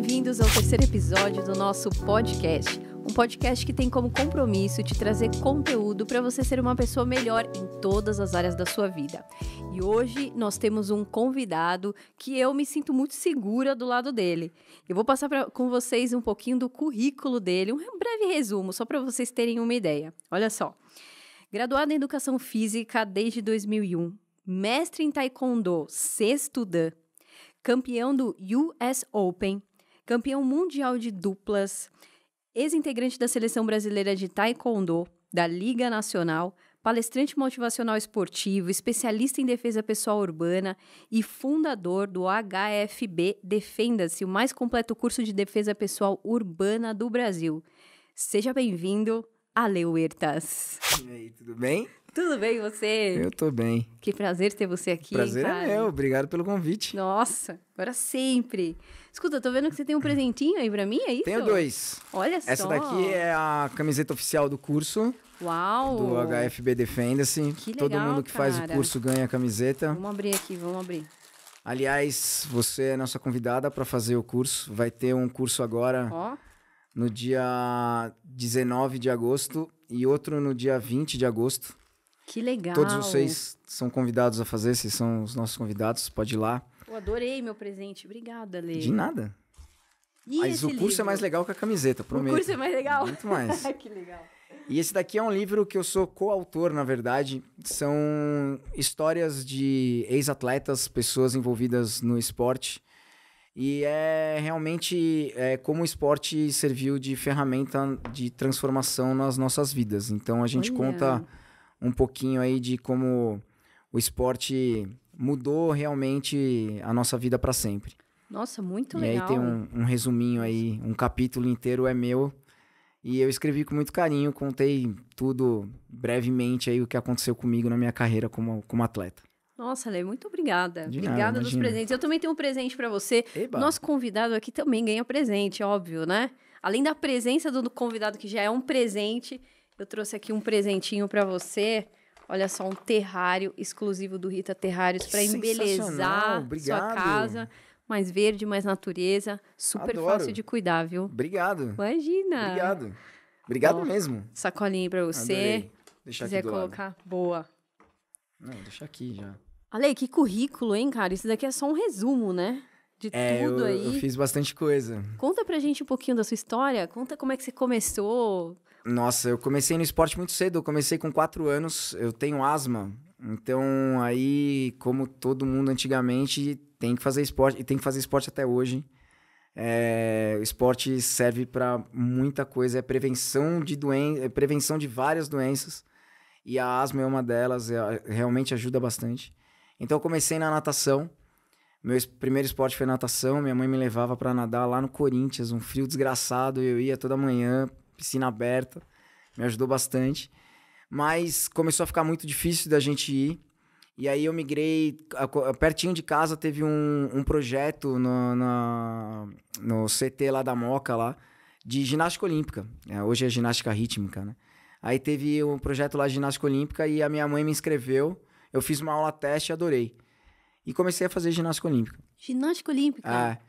bem-vindos ao terceiro episódio do nosso podcast. Um podcast que tem como compromisso te trazer conteúdo para você ser uma pessoa melhor em todas as áreas da sua vida. E hoje nós temos um convidado que eu me sinto muito segura do lado dele. Eu vou passar com vocês um pouquinho do currículo dele, um breve resumo, só para vocês terem uma ideia. Olha só, graduado em Educação Física desde 2001, mestre em Taekwondo, sexto Dan, campeão do US Open, campeão mundial de duplas, ex-integrante da Seleção Brasileira de Taekwondo, da Liga Nacional, palestrante motivacional esportivo, especialista em defesa pessoal urbana e fundador do HFB Defenda-se, o mais completo curso de defesa pessoal urbana do Brasil. Seja bem-vindo, Ale Huertas. E aí, tudo bem? Tudo bem, e você? Eu tô bem. Que prazer ter você aqui. Prazer cara. é meu, obrigado pelo convite. Nossa, agora sempre. Escuta, eu tô vendo que você tem um presentinho aí pra mim, é isso? Tenho dois. Olha só. Essa daqui é a camiseta oficial do curso. Uau! Do HFB Defenda-se. Que legal, Todo mundo que faz o curso ganha a camiseta. Vamos abrir aqui, vamos abrir. Aliás, você é nossa convidada para fazer o curso. Vai ter um curso agora no dia 19 de agosto e outro no dia 20 de agosto. Que legal. Todos vocês são convidados a fazer, vocês são os nossos convidados, pode ir lá. Eu adorei meu presente, obrigada, Lê. De nada. E mas o curso livro? é mais legal que a camiseta, prometo. O curso é mais legal? Muito mais. Que legal. E esse daqui é um livro que eu sou coautor, na verdade. São histórias de ex-atletas, pessoas envolvidas no esporte. E é realmente como o esporte serviu de ferramenta de transformação nas nossas vidas. Então a gente conta um pouquinho aí de como o esporte mudou realmente a nossa vida para sempre. Nossa, muito legal. legal. E aí tem um resuminho aí, um capítulo inteiro é meu. E eu escrevi com muito carinho, contei tudo brevemente aí o que aconteceu comigo na minha carreira como atleta. Nossa, Lê, muito obrigada. De obrigada nada, dos imagina. presentes. Eu também tenho um presente para você. Eba. Nosso convidado aqui também ganha presente, óbvio, né? Além da presença do convidado, que já é um presente, eu trouxe aqui um presentinho para você. Olha só, um terrário exclusivo do Rita Terrários para embelezar sua casa. Mais verde, mais natureza. Super Adoro. fácil de cuidar, viu? Obrigado. Imagina. Obrigado. Obrigado mesmo. Sacolinha pra você. Adorei. Deixa quiser aqui do colocar, lado. boa. Não, deixa aqui já. Ale, que currículo, hein, cara? Isso daqui é só um resumo, né? De tudo aí. Eu fiz bastante coisa. Conta pra gente um pouquinho da sua história. Conta como é que você começou. Nossa, eu comecei no esporte muito cedo. Eu comecei com 4 anos. Eu tenho asma. Então, aí, como todo mundo antigamente, tem que fazer esporte. E tem que fazer esporte até hoje. O esporte serve para muita coisa. É prevenção de prevenção de várias doenças. E a asma é uma delas. Realmente ajuda bastante. Então, eu comecei na natação. Meu primeiro esporte foi natação. Minha mãe me levava para nadar lá no Corinthians. Um frio desgraçado. Eu ia toda manhã, piscina aberta. Me ajudou bastante. Mas começou a ficar muito difícil da gente ir. E aí eu migrei... Pertinho de casa teve um projeto no CT lá da Moca, lá, de ginástica olímpica. Hoje é ginástica rítmica, né? Aí teve um projeto lá de ginástica olímpica e a minha mãe me inscreveu. Eu fiz uma aula teste e adorei. E comecei a fazer ginástica olímpica. Ginástica olímpica?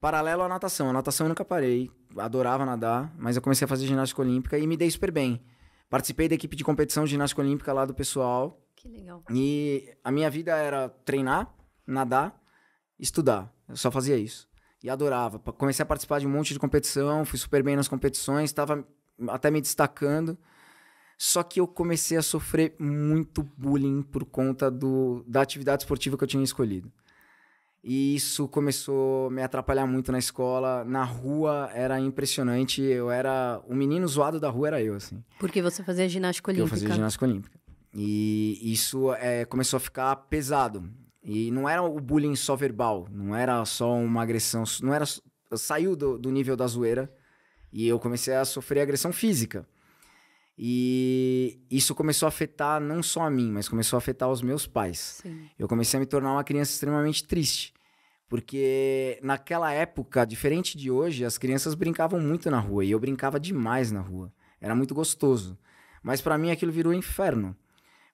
Paralelo à natação. A natação eu nunca parei. Adorava nadar, mas eu comecei a fazer ginástica olímpica e me dei super bem. Participei da equipe de competição de ginástica olímpica lá do pessoal. Que legal. E a minha vida era treinar, nadar, estudar. Eu só fazia isso. E adorava. Comecei a participar de um monte de competição, fui super bem nas competições, estava até me destacando. Só que eu comecei a sofrer muito bullying por conta da atividade esportiva que eu tinha escolhido. E isso começou a me atrapalhar muito na escola. Na rua era impressionante. O menino zoado da rua era eu, assim. Porque você fazia ginástica olímpica. Eu fazia ginástica olímpica. E isso começou a ficar pesado. E não era o bullying só verbal. Não era só uma agressão. Saiu do nível da zoeira. E eu comecei a sofrer agressão física. E isso começou a afetar não só a mim, mas começou a afetar os meus pais. Sim. Eu comecei a me tornar uma criança extremamente triste. Porque naquela época, diferente de hoje, as crianças brincavam muito na rua. E eu brincava demais na rua. Era muito gostoso. Mas pra mim aquilo virou um inferno.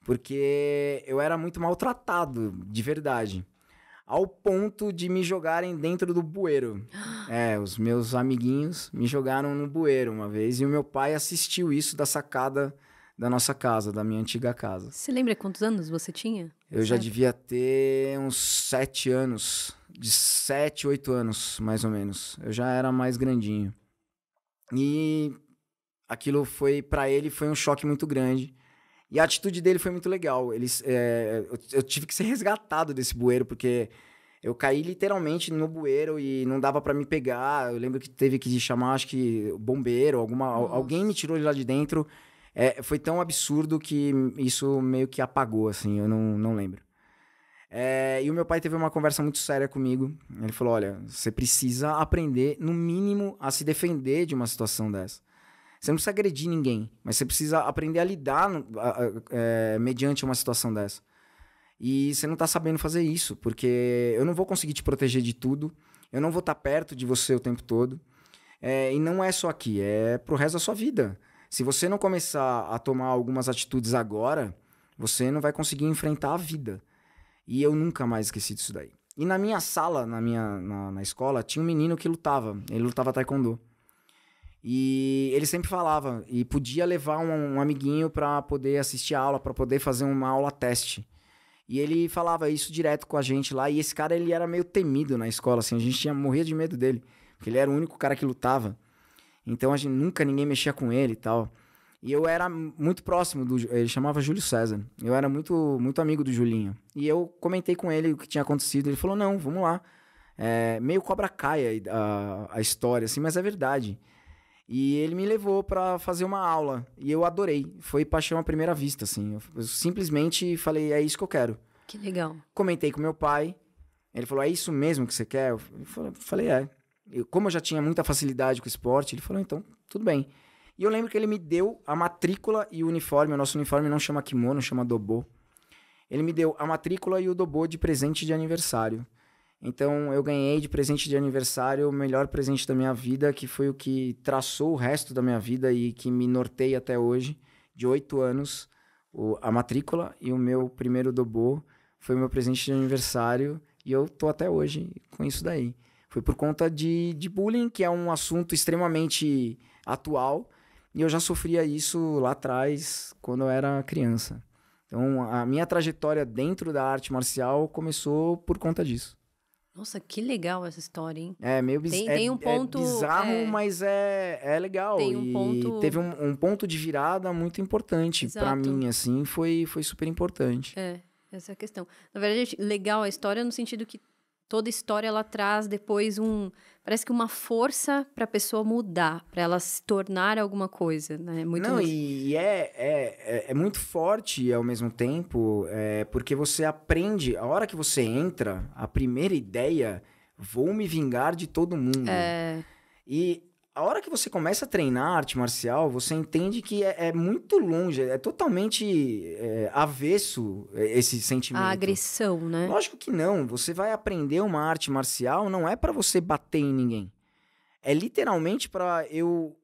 Porque eu era muito maltratado, de verdade. ao ponto de me jogarem dentro do bueiro. Os meus amiguinhos me jogaram no bueiro uma vez e o meu pai assistiu isso da sacada da nossa casa, da minha antiga casa. Você lembra quantos anos você tinha? Eu já devia ter uns 7 anos, de 7, 8 anos, mais ou menos. Eu já era mais grandinho. E aquilo pra ele foi um choque muito grande. E a atitude dele foi muito legal. Eu tive que ser resgatado desse bueiro, porque eu caí literalmente no bueiro e não dava pra me pegar. Eu lembro que teve que chamar, acho que, bombeiro, alguém me tirou de lá de dentro. Foi tão absurdo que isso meio que apagou, assim, eu não lembro. E o meu pai teve uma conversa muito séria comigo. Ele falou, olha, você precisa aprender, no mínimo, a se defender de uma situação dessa. Você não precisa agredir ninguém, mas você precisa aprender a lidar mediante uma situação dessa. E você não tá sabendo fazer isso, porque eu não vou conseguir te proteger de tudo, eu não vou estar perto de você o tempo todo. E não é só aqui, é pro resto da sua vida. Se você não começar a tomar algumas atitudes agora, você não vai conseguir enfrentar a vida. E eu nunca mais esqueci disso daí. E na minha sala, na escola, tinha um menino que lutava. Ele lutava taekwondo. E ele sempre falava, e podia levar um amiguinho para poder assistir a aula, para poder fazer uma aula teste. E ele falava isso direto com a gente lá. E esse cara, ele era meio temido na escola, assim. A gente morria de medo dele, porque ele era o único cara que lutava. Então, nunca ninguém mexia com ele e tal. E eu era muito próximo ele chamava Júlio César. Eu era muito, muito amigo do Julinho. E eu comentei com ele o que tinha acontecido. Ele falou, não, vamos lá. Meio Cobra Kai a história, assim, mas é verdade. E ele me levou pra fazer uma aula. E eu adorei. Foi paixão à primeira vista, assim. Eu simplesmente falei, é isso que eu quero. Que legal. Comentei com meu pai. Ele falou, é isso mesmo que você quer? Eu falei, como eu já tinha muita facilidade com o esporte, ele falou, então, tudo bem. E eu lembro que ele me deu a matrícula e o uniforme. O nosso uniforme não chama kimono, chama dobô. Ele me deu a matrícula e o dobô de presente de aniversário. Então, eu ganhei de presente de aniversário o melhor presente da minha vida, que foi o que traçou o resto da minha vida e que me norteia até hoje, de 8 anos. A matrícula e o meu primeiro dobô foi o meu presente de aniversário e eu tô até hoje com isso daí. Foi por conta de bullying, que é um assunto extremamente atual, e eu já sofria isso lá atrás, quando eu era criança. Então, a minha trajetória dentro da arte marcial começou por conta disso. Nossa, que legal essa história, hein? Meio tem um ponto, bizarro, mas é legal. Tem um ponto... teve um ponto de virada muito importante para mim, assim, foi super importante. Essa é a questão. Na verdade, legal a história no sentido que toda história ela traz depois parece que uma força para a pessoa mudar, para ela se tornar alguma coisa, né? E é muito forte ao mesmo tempo, porque você aprende, a hora que você entra, a primeira ideia, vou me vingar de todo mundo. E a hora que você começa a treinar arte marcial, você entende que é muito longe, é totalmente avesso esse sentimento. A agressão, né? Lógico que não. Você vai aprender uma arte marcial, não é pra você bater em ninguém. É literalmente pra eu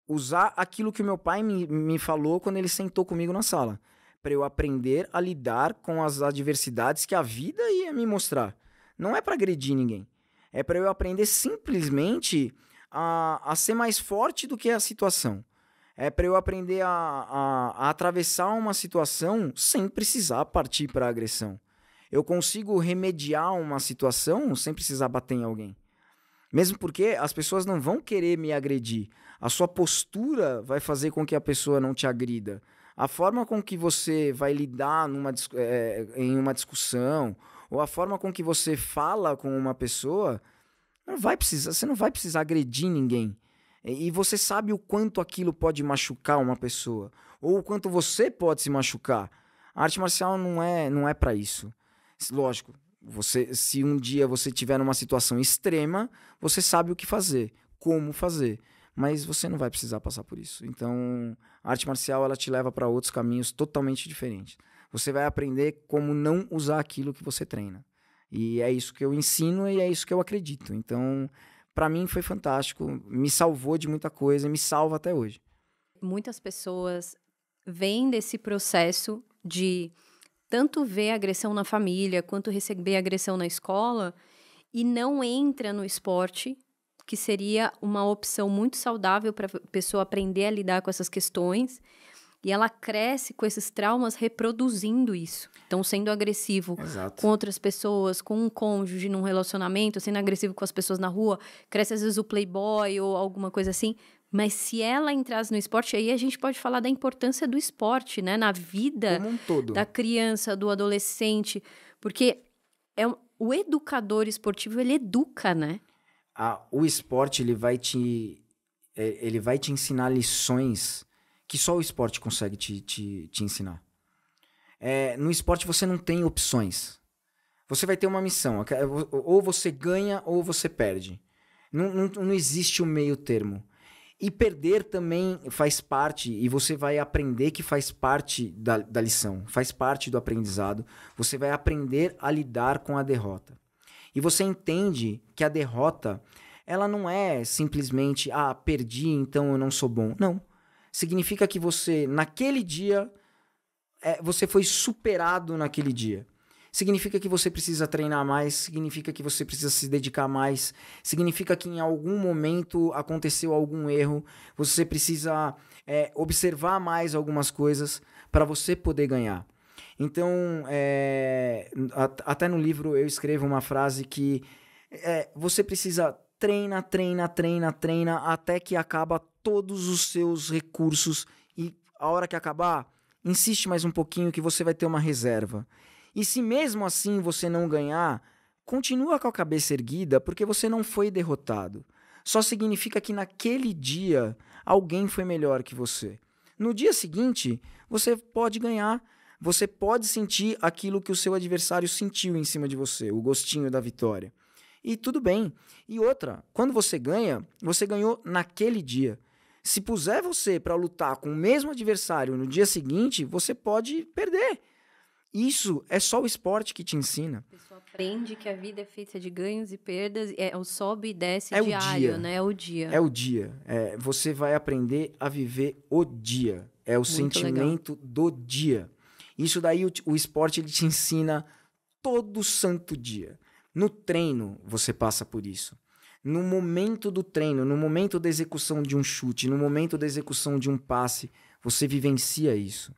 usar aquilo que o meu pai me falou quando ele sentou comigo na sala. Pra eu aprender a lidar com as adversidades que a vida ia me mostrar. Não é pra agredir ninguém. É pra eu aprender simplesmente a ser mais forte do que a situação. É para eu aprender a atravessar uma situação sem precisar partir para a agressão. Eu consigo remediar uma situação sem precisar bater em alguém. Mesmo porque as pessoas não vão querer me agredir. A sua postura vai fazer com que a pessoa não te agrida. A forma com que você vai lidar em uma discussão, ou a forma com que você fala com uma pessoa, você não vai precisar agredir ninguém. E você sabe o quanto aquilo pode machucar uma pessoa, ou o quanto você pode se machucar. A arte marcial não é para isso. Lógico, se um dia você estiver numa situação extrema, você sabe o que fazer, como fazer, mas você não vai precisar passar por isso. Então, a arte marcial ela te leva para outros caminhos totalmente diferentes. Você vai aprender como não usar aquilo que você treina. E é isso que eu ensino e é isso que eu acredito. Então, para mim foi fantástico, me salvou de muita coisa e me salva até hoje. Muitas pessoas vêm desse processo de tanto vê agressão na família, quanto receber agressão na escola, e não entra no esporte, que seria uma opção muito saudável para a pessoa aprender a lidar com essas questões, e ela cresce com esses traumas reproduzindo isso. Então, sendo agressivo Exato. com outras pessoas, com um cônjuge num relacionamento, sendo agressivo com as pessoas na rua, cresce às vezes o playboy ou alguma coisa assim. Mas se ela entrasse no esporte, aí a gente pode falar da importância do esporte, né? Na vida Como um todo. da criança, do adolescente. Porque o educador esportivo, ele educa, né? O esporte, ele vai te ensinar lições que só o esporte consegue te ensinar. No esporte você não tem opções. Você vai ter uma missão. Ou você ganha ou você perde. Não existe o meio termo. E perder também faz parte, e você vai aprender que faz parte da lição, faz parte do aprendizado. Você vai aprender a lidar com a derrota. E você entende que a derrota, ela não é simplesmente, perdi, então eu não sou bom. Não. Significa que você, naquele dia, você foi superado naquele dia. Significa que você precisa treinar mais, significa que você precisa se dedicar mais, significa que em algum momento aconteceu algum erro, você precisa observar mais algumas coisas para você poder ganhar. Então, até no livro eu escrevo uma frase que você precisa treina até que acaba todos os seus recursos e a hora que acabar, insiste mais um pouquinho que você vai ter uma reserva. E se mesmo assim você não ganhar, continua com a cabeça erguida porque você não foi derrotado. Só significa que naquele dia alguém foi melhor que você. No dia seguinte, você pode ganhar, você pode sentir aquilo que o seu adversário sentiu em cima de você, o gostinho da vitória. E tudo bem. E outra, quando você ganha, você ganhou naquele dia. Se puser você para lutar com o mesmo adversário no dia seguinte, você pode perder. Isso é só o esporte que te ensina. A pessoa aprende que a vida é feita de ganhos e perdas, o sobe e desce É diário, o dia. né? É o dia. É o dia. Você vai aprender a viver o dia. É o Muito sentimento legal. do dia. Isso daí o esporte ele te ensina todo santo dia. No treino você passa por isso. No momento do treino, no momento da execução de um chute, no momento da execução de um passe, você vivencia isso.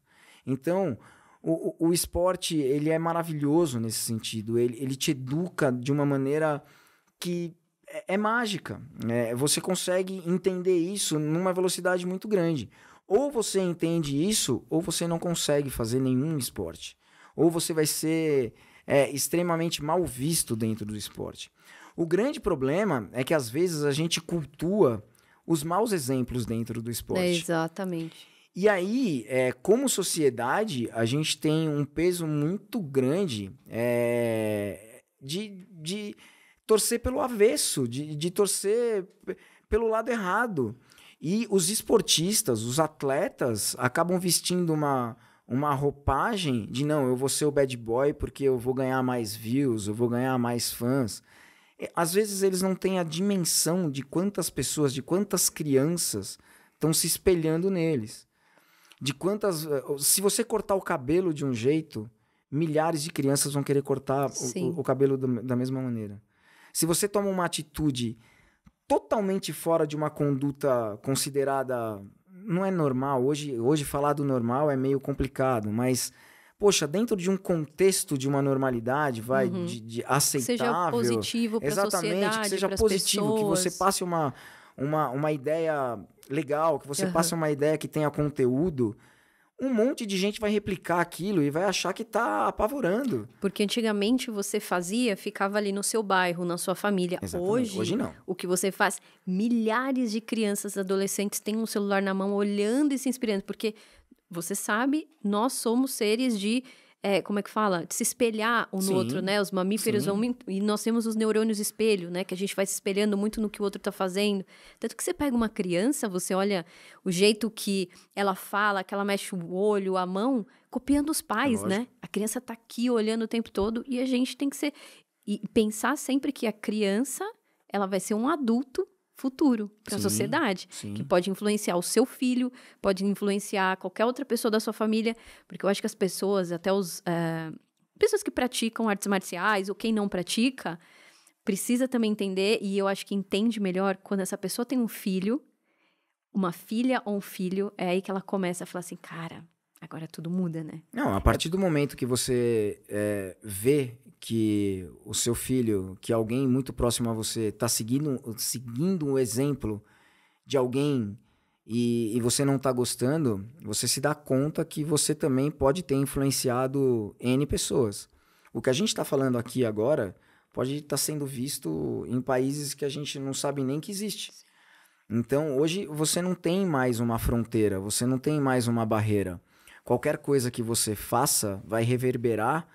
Então, o esporte ele é maravilhoso nesse sentido. Ele te educa de uma maneira que é mágica. Você consegue entender isso numa velocidade muito grande. Ou você entende isso, ou você não consegue fazer nenhum esporte. Ou você vai ser extremamente mal visto dentro do esporte. O grande problema é que às vezes a gente cultua os maus exemplos dentro do esporte. Exatamente. E aí, como sociedade, a gente tem um peso muito grande de torcer pelo avesso, de torcer pelo lado errado. E os esportistas, os atletas, acabam vestindo uma roupagem de não, eu vou ser o bad boy porque eu vou ganhar mais views, eu vou ganhar mais fãs. Às vezes eles não têm a dimensão de quantas pessoas, de quantas crianças estão se espelhando neles. De quantas... Se você cortar o cabelo de um jeito, milhares de crianças vão querer cortar o cabelo da mesma maneira. Se você toma uma atitude totalmente fora de uma conduta considerada... Não é normal. Hoje falar do normal é meio complicado, mas... Poxa, dentro de um contexto de uma normalidade, de aceitável... Seja positivo para a sociedade, exatamente, que seja positivo, pessoas. que você passe uma ideia legal, que você passe uma ideia que tenha conteúdo, um monte de gente vai replicar aquilo e vai achar que tá apavorando. Porque antigamente você ficava ali no seu bairro, na sua família. Exatamente. Hoje não. O que você faz, milhares de crianças, adolescentes têm um celular na mão, olhando e se inspirando, porque você sabe, nós somos seres de... como é que fala? De se espelhar um no outro, né? Os mamíferos vão... E nós temos os neurônios espelho, né? Que a gente vai se espelhando muito no que o outro tá fazendo. Tanto que você pega uma criança, você olha o jeito que ela fala, que ela mexe o olho, a mão, copiando os pais, né? A criança tá aqui olhando o tempo todo e a gente tem que ser... E pensar sempre que a criança, ela vai ser um adulto futuro para a Sim, sociedade, sim. que pode influenciar o seu filho, pode influenciar qualquer outra pessoa da sua família, porque eu acho que as pessoas, até pessoas que praticam artes marciais ou quem não pratica, precisa também entender, e eu acho que entende melhor quando essa pessoa tem um filho, uma filha ou um filho, é aí que ela começa a falar assim, cara, agora tudo muda, né? Não, a partir do momento que você vê que o seu filho, que alguém muito próximo a você está seguindo o exemplo de alguém e você não está gostando, você se dá conta que você também pode ter influenciado N pessoas. O que a gente está falando aqui agora pode estar sendo visto em países que a gente não sabe nem que existe. Então, hoje, você não tem mais uma fronteira, você não tem mais uma barreira. Qualquer coisa que você faça vai reverberar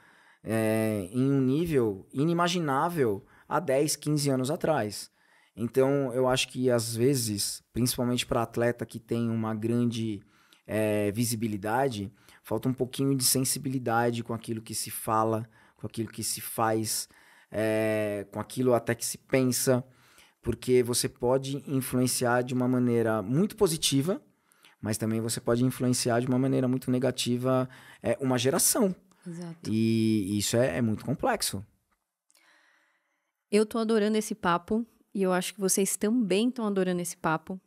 em um nível inimaginável há 10, 15 anos atrás. Então, eu acho que, às vezes, principalmente para atleta que tem uma grande visibilidade, falta um pouquinho de sensibilidade com aquilo que se fala, com aquilo que se faz, com aquilo até que se pensa, porque você pode influenciar de uma maneira muito positiva, mas também você pode influenciar de uma maneira muito negativa uma geração. Exato. E isso é muito complexo. Eu tô adorando esse papo e eu acho que vocês também estão adorando esse papo.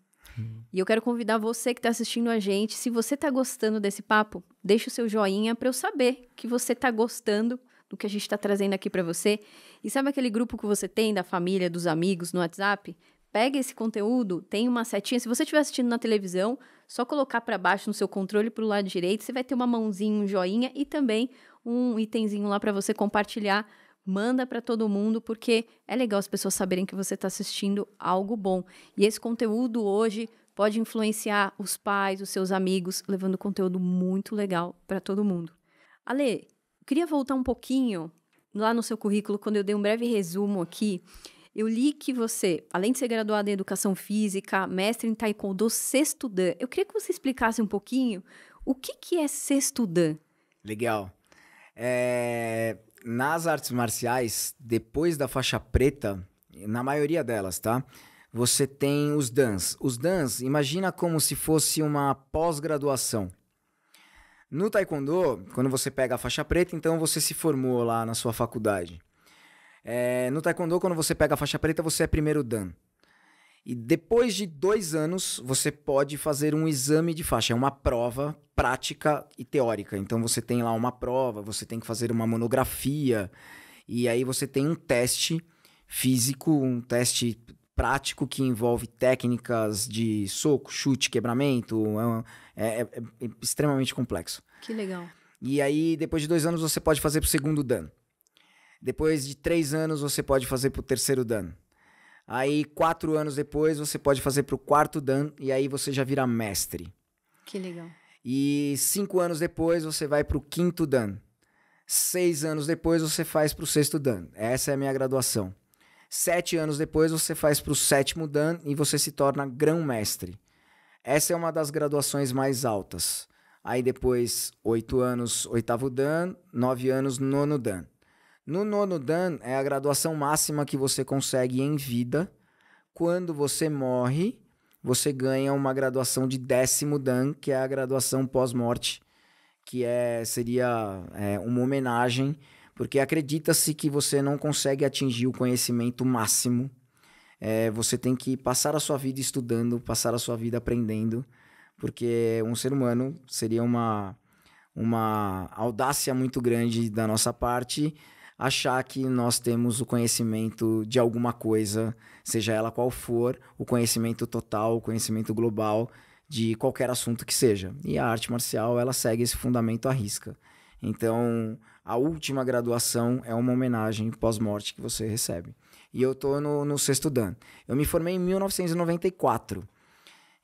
E eu quero convidar você que está assistindo a gente, se você está gostando desse papo, deixa o seu joinha para eu saber que você está gostando do que a gente está trazendo aqui para você. E sabe aquele grupo que você tem da família, dos amigos no WhatsApp? Pega esse conteúdo, tem uma setinha. Se você estiver assistindo na televisão, só colocar para baixo no seu controle para o lado direito, você vai ter uma mãozinha, um joinha e também um itemzinho lá para você compartilhar. Manda para todo mundo, porque é legal as pessoas saberem que você está assistindo algo bom. E esse conteúdo hoje pode influenciar os pais, os seus amigos, levando conteúdo muito legal para todo mundo. Ale, queria voltar um pouquinho lá no seu currículo, quando eu dei um breve resumo aqui. Eu li que você, além de ser graduada em Educação Física, mestre em Taekwondo, sexto Dan. Eu queria que você explicasse um pouquinho o que é sexto Dan. Legal. Nas artes marciais, depois da faixa preta, na maioria delas, tá? Você tem os dans. Os dans, imagina como se fosse uma pós-graduação. No Taekwondo, quando você pega a faixa preta, então você se formou lá na sua faculdade. No Taekwondo, quando você pega a faixa preta, você é primeiro dan. E depois de 2 anos, você pode fazer um exame de faixa. É uma prova prática e teórica. Então, você tem lá uma prova, você tem que fazer uma monografia. E aí você tem um teste físico, um teste prático que envolve técnicas de soco, chute, quebramento. É extremamente complexo. Que legal. E aí, depois de 2 anos, você pode fazer pro segundo dan. Depois de 3 anos, você pode fazer pro terceiro dan. Aí, 4 anos depois, você pode fazer pro quarto dan e aí você já vira mestre. Que legal. E 5 anos depois, você vai pro quinto dan. 6 anos depois, você faz pro sexto dan. Essa é a minha graduação. 7 anos depois, você faz pro sétimo dan e você se torna grão-mestre. Essa é uma das graduações mais altas. Aí depois, 8 anos, oitavo dan, 9 anos, nono dan. No nono dan é a graduação máxima que você consegue em vida. Quando você morre, você ganha uma graduação de 10º dan, que é a graduação pós-morte, que seria uma homenagem, porque acredita-se que você não consegue atingir o conhecimento máximo. Você tem que passar a sua vida estudando, passar a sua vida aprendendo, porque um ser humano seria uma audácia muito grande da nossa parte achar que nós temos o conhecimento de alguma coisa, seja ela qual for, o conhecimento total, o conhecimento global de qualquer assunto que seja. E a arte marcial, ela segue esse fundamento à risca. Então, a última graduação é uma homenagem pós-morte que você recebe. E eu tô no sexto dan. Eu me formei em 1994.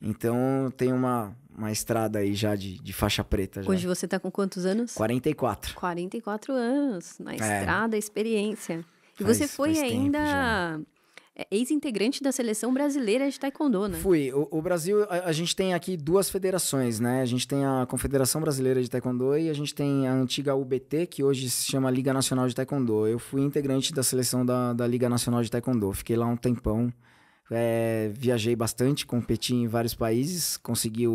Então, tem uma estrada aí já de faixa preta. Já. Hoje você tá com quantos anos? 44. 44 anos, na estrada, experiência. E você foi faz ainda ex-integrante da Seleção Brasileira de Taekwondo, né? Fui. O Brasil, a gente tem aqui 2 federações, né? A gente tem a Confederação Brasileira de Taekwondo e a gente tem a antiga UBT, que hoje se chama Liga Nacional de Taekwondo. Eu fui integrante da seleção da Liga Nacional de Taekwondo. Fiquei lá um tempão. Viajei bastante, competi em vários países, consegui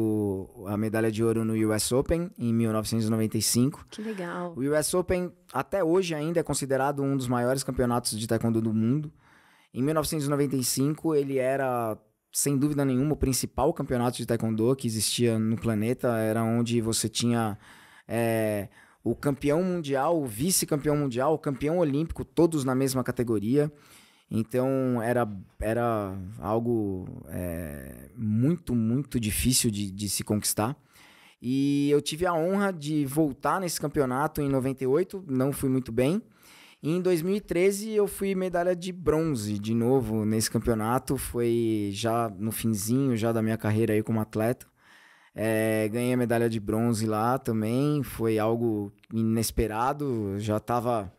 a medalha de ouro no US Open em 1995. Que legal. O US Open até hoje ainda é considerado um dos maiores campeonatos de taekwondo do mundo. Em 1995 ele era, sem dúvida nenhuma, o principal campeonato de taekwondo que existia no planeta. Era onde você tinha o campeão mundial, o vice-campeão mundial, o campeão olímpico, todos na mesma categoria. Então era algo muito, muito difícil de se conquistar. E eu tive a honra de voltar nesse campeonato em 98, não fui muito bem. E em 2013 eu fui medalha de bronze de novo nesse campeonato. Foi já no finzinho já da minha carreira aí como atleta. Ganhei a medalha de bronze lá também, foi algo inesperado. Já estava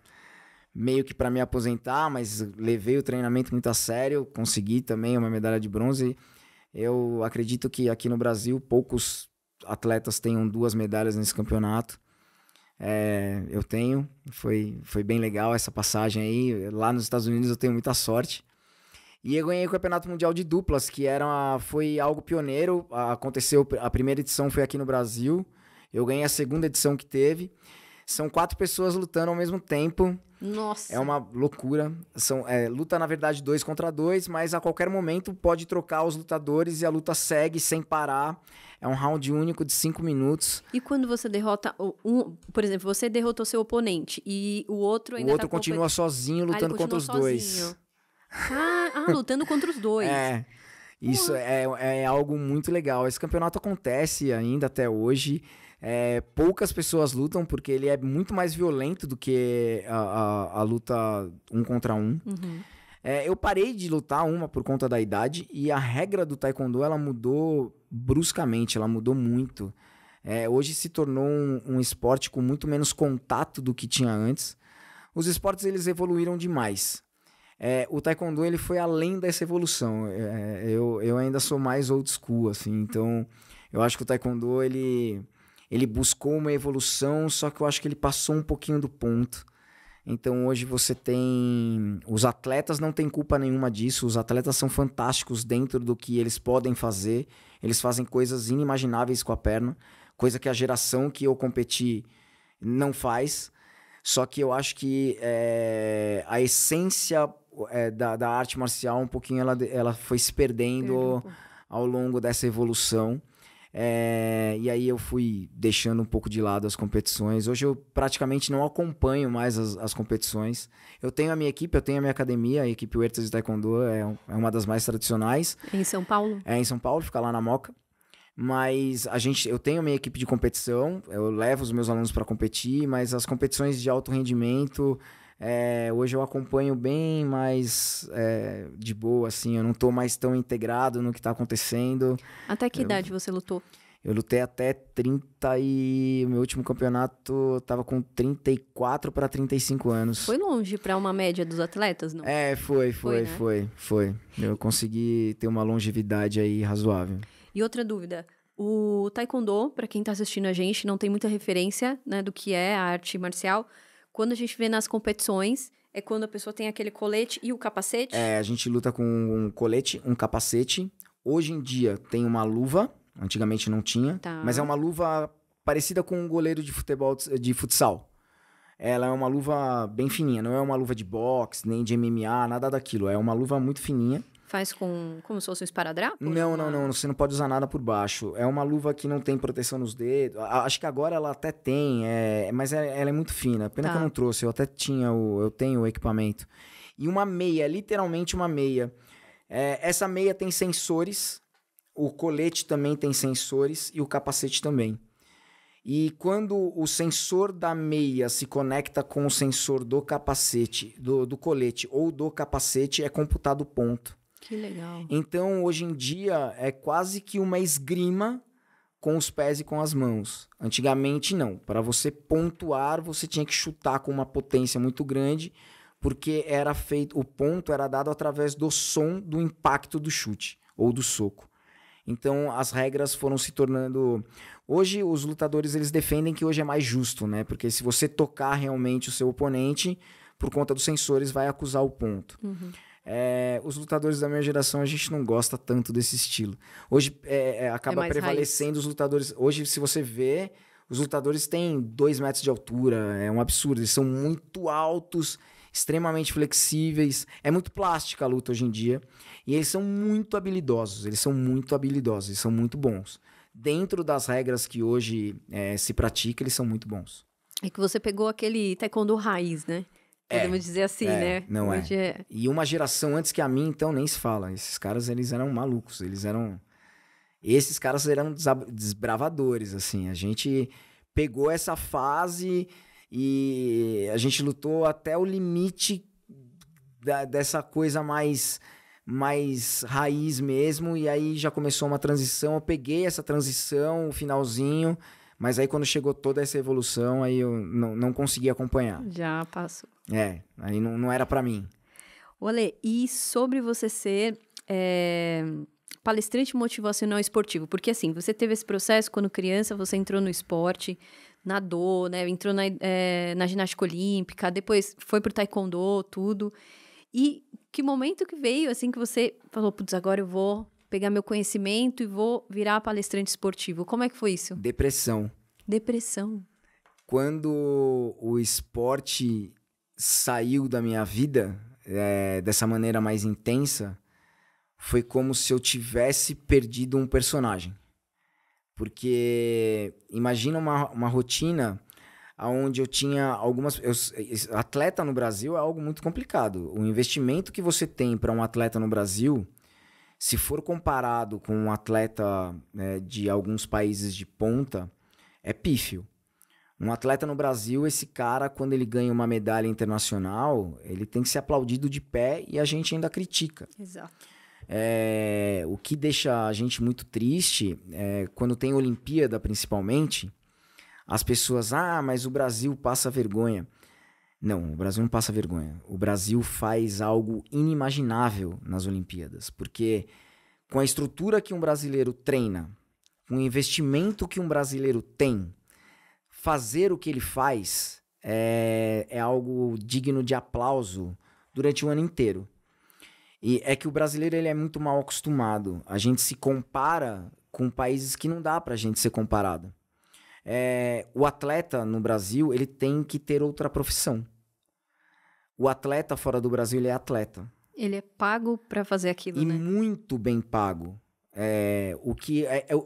meio que para me aposentar, mas levei o treinamento muito a sério, consegui também uma medalha de bronze. Eu acredito que aqui no Brasil poucos atletas tenham 2 medalhas nesse campeonato. Eu tenho, foi bem legal essa passagem aí. Lá nos Estados Unidos eu tenho muita sorte. E eu ganhei o Campeonato Mundial de Duplas, que foi algo pioneiro. Aconteceu, a primeira edição foi aqui no Brasil. Eu ganhei a segunda edição que teve. São 4 pessoas lutando ao mesmo tempo. Nossa! É uma loucura. Luta, na verdade, 2 contra 2, mas a qualquer momento pode trocar os lutadores e a luta segue sem parar. É um round único de 5 minutos. E quando você derrota por exemplo, você derrotou seu oponente e o outro ainda O outro continua sozinho lutando contra os dois. Lutando contra os dois. Isso é algo muito legal. Esse campeonato acontece ainda até hoje. Poucas pessoas lutam porque ele é muito mais violento do que a luta 1 contra 1. Uhum. Eu parei de lutar por conta da idade e a regra do taekwondo ela mudou bruscamente, ela mudou muito. Hoje se tornou um esporte com muito menos contato do que tinha antes. Os esportes eles evoluíram demais. O taekwondo ele foi além dessa evolução. Eu ainda sou mais old school, assim, então eu acho que o taekwondo ele buscou uma evolução, só que eu acho que ele passou um pouquinho do ponto. Então hoje você tem... Os atletas não têm culpa nenhuma disso, os atletas são fantásticos dentro do que eles podem fazer, eles fazem coisas inimagináveis com a perna, coisa que a geração que eu competi não faz, só que eu acho que a essência da arte marcial um pouquinho ela foi se perdendo ao longo dessa evolução. E aí eu fui deixando um pouco de lado as competições. Hoje eu praticamente não acompanho mais as competições. Eu tenho a minha equipe, eu tenho a minha academia, a equipe Huertas de Taekwondo é uma das mais tradicionais. Em São Paulo? Em São Paulo, fica lá na Moca. Mas eu tenho a minha equipe de competição, eu levo os meus alunos para competir, mas as competições de alto rendimento... hoje eu acompanho bem mais de boa, assim, eu não tô mais tão integrado no que tá acontecendo. Até que idade você lutou? Eu lutei até 30 e o meu último campeonato eu tava com 34 para 35 anos. Foi longe para uma média dos atletas, não? Foi. Eu consegui ter uma longevidade aí razoável. E outra dúvida, o taekwondo, para quem tá assistindo a gente, não tem muita referência, né, do que é a arte marcial. Quando a gente vê nas competições, é quando a pessoa tem aquele colete e o capacete? A gente luta com um colete, um capacete. Hoje em dia tem uma luva, antigamente não tinha, mas é uma luva parecida com um goleiro de futebol, de futsal. Ela é uma luva bem fininha, não é uma luva de boxe, nem de MMA, nada daquilo. É uma luva muito fininha. Faz como se fosse um esparadrapo? Não, você não pode usar nada por baixo. É uma luva que não tem proteção nos dedos. Acho que agora ela até tem, mas ela é muito fina. Pena que eu não trouxe, eu até eu tenho o equipamento. E uma meia, literalmente uma meia. Essa meia tem sensores, o colete também tem sensores e o capacete também. E quando o sensor da meia se conecta com o sensor do capacete, do colete ou do capacete, é computado ponto. Que legal. Então, hoje em dia, é quase que uma esgrima com os pés e com as mãos. Antigamente, não. Para você pontuar, você tinha que chutar com uma potência muito grande, porque o ponto era dado através do som do impacto do chute ou do soco. Então, as regras foram se tornando... Hoje, os lutadores eles defendem que hoje é mais justo, né? Porque se você tocar realmente o seu oponente, por conta dos sensores, vai acusar o ponto. Uhum. Os lutadores da minha geração, a gente não gosta tanto desse estilo. Hoje acaba prevalecendo raiz. Os lutadores... Hoje, se você vê, os lutadores têm 2 metros de altura. É um absurdo. Eles são muito altos, extremamente flexíveis. É muito plástica a luta hoje em dia. E eles são muito habilidosos. Eles são muito bons. Dentro das regras que hoje se pratica, eles são muito bons. É que você pegou aquele taekwondo raiz, né? Podemos dizer assim, né? Não é. E uma geração antes que a minha, então, nem se fala. Esses caras, eles eram malucos. Esses caras eram desbravadores, assim. A gente pegou essa fase e a gente lutou até o limite dessa coisa mais raiz mesmo. E aí já começou uma transição. Eu peguei essa transição, o finalzinho... Mas aí quando chegou toda essa evolução, aí eu não consegui acompanhar. Já passou. Aí não era pra mim. Olê, e sobre você ser palestrante motivacional esportivo? Porque assim, você teve esse processo quando criança, você entrou no esporte, nadou, né? Entrou na ginástica olímpica, depois foi pro taekwondo, tudo. E que momento que veio, assim, que você falou, putz, agora eu vou... pegar meu conhecimento e vou virar palestrante esportivo. Como é que foi isso? Depressão. Quando o esporte saiu da minha vida, dessa maneira mais intensa, foi como se eu tivesse perdido um personagem. Porque imagina uma rotina onde eu tinha algumas... atleta no Brasil é algo muito complicado. O investimento que você tem para um atleta no Brasil... Se for comparado com um atleta de alguns países de ponta, é pífio. Um atleta no Brasil, esse cara, quando ele ganha uma medalha internacional, ele tem que ser aplaudido de pé e a gente ainda critica. Exato. O que deixa a gente muito triste, quando tem Olimpíada principalmente, as pessoas, mas o Brasil passa vergonha. Não, o Brasil não passa vergonha. O Brasil faz algo inimaginável nas Olimpíadas, porque com a estrutura que um brasileiro treina, com o investimento que um brasileiro tem, fazer o que ele faz é algo digno de aplauso durante o ano inteiro. E é que o brasileiro ele é muito mal acostumado. A gente se compara com países que não dá pra gente ser comparado. O atleta no Brasil, ele tem que ter outra profissão. O atleta fora do Brasil, ele é atleta. Ele é pago para fazer aquilo, né? E muito bem pago.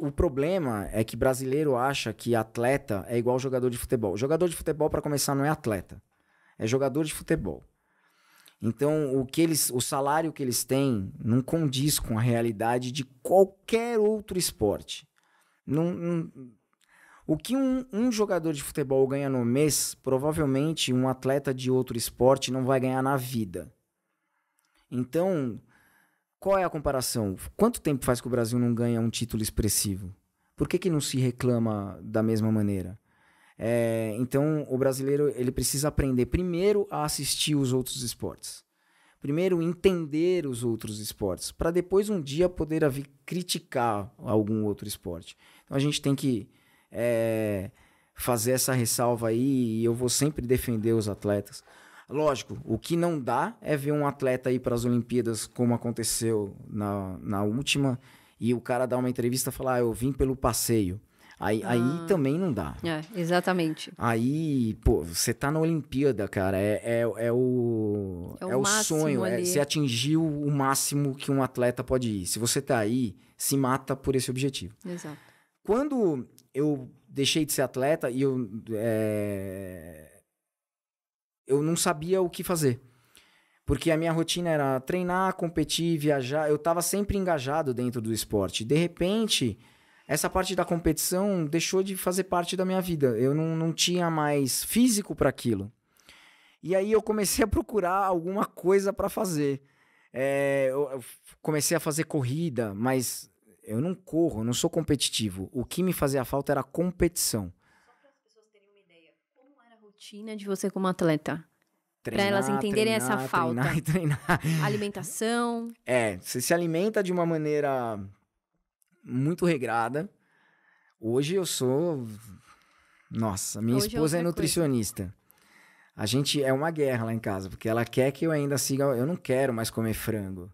O problema é que brasileiro acha que atleta é igual jogador de futebol. Jogador de futebol, para começar, não é atleta. É jogador de futebol. Então, o salário que eles têm não condiz com a realidade de qualquer outro esporte. O que um jogador de futebol ganha no mês, provavelmente um atleta de outro esporte não vai ganhar na vida. Então, qual é a comparação? Quanto tempo faz que o Brasil não ganha um título expressivo? Por que não se reclama da mesma maneira? Então, o brasileiro ele precisa aprender primeiro a assistir os outros esportes. Primeiro, entender os outros esportes, para depois um dia poder vir criticar algum outro esporte. Então, a gente tem que fazer essa ressalva aí, e eu vou sempre defender os atletas. Lógico, o que não dá é ver um atleta ir para as Olimpíadas, como aconteceu na última, e o cara dar uma entrevista e falar, eu vim pelo passeio. Aí também não dá. Exatamente. Aí, você tá na Olimpíada, cara, é o sonho, você atingiu o máximo que um atleta pode ir. Se você tá aí, se mata por esse objetivo. Exato. Quando eu deixei de ser atleta e eu não sabia o que fazer. Porque a minha rotina era treinar, competir, viajar. Eu estava sempre engajado dentro do esporte. De repente, essa parte da competição deixou de fazer parte da minha vida. Eu não tinha mais físico para aquilo. E aí eu comecei a procurar alguma coisa para fazer. Eu comecei a fazer corrida, mas... eu não corro, eu não sou competitivo. O que me fazia falta era competição. Só para as pessoas terem uma ideia, como era a rotina de você como atleta? Para elas entenderem essa falta. Treinar. Alimentação. Você se alimenta de uma maneira muito regrada. Hoje eu sou... Nossa, minha esposa é nutricionista. A gente é uma guerra lá em casa, porque ela quer que eu ainda siga. Eu não quero mais comer frango.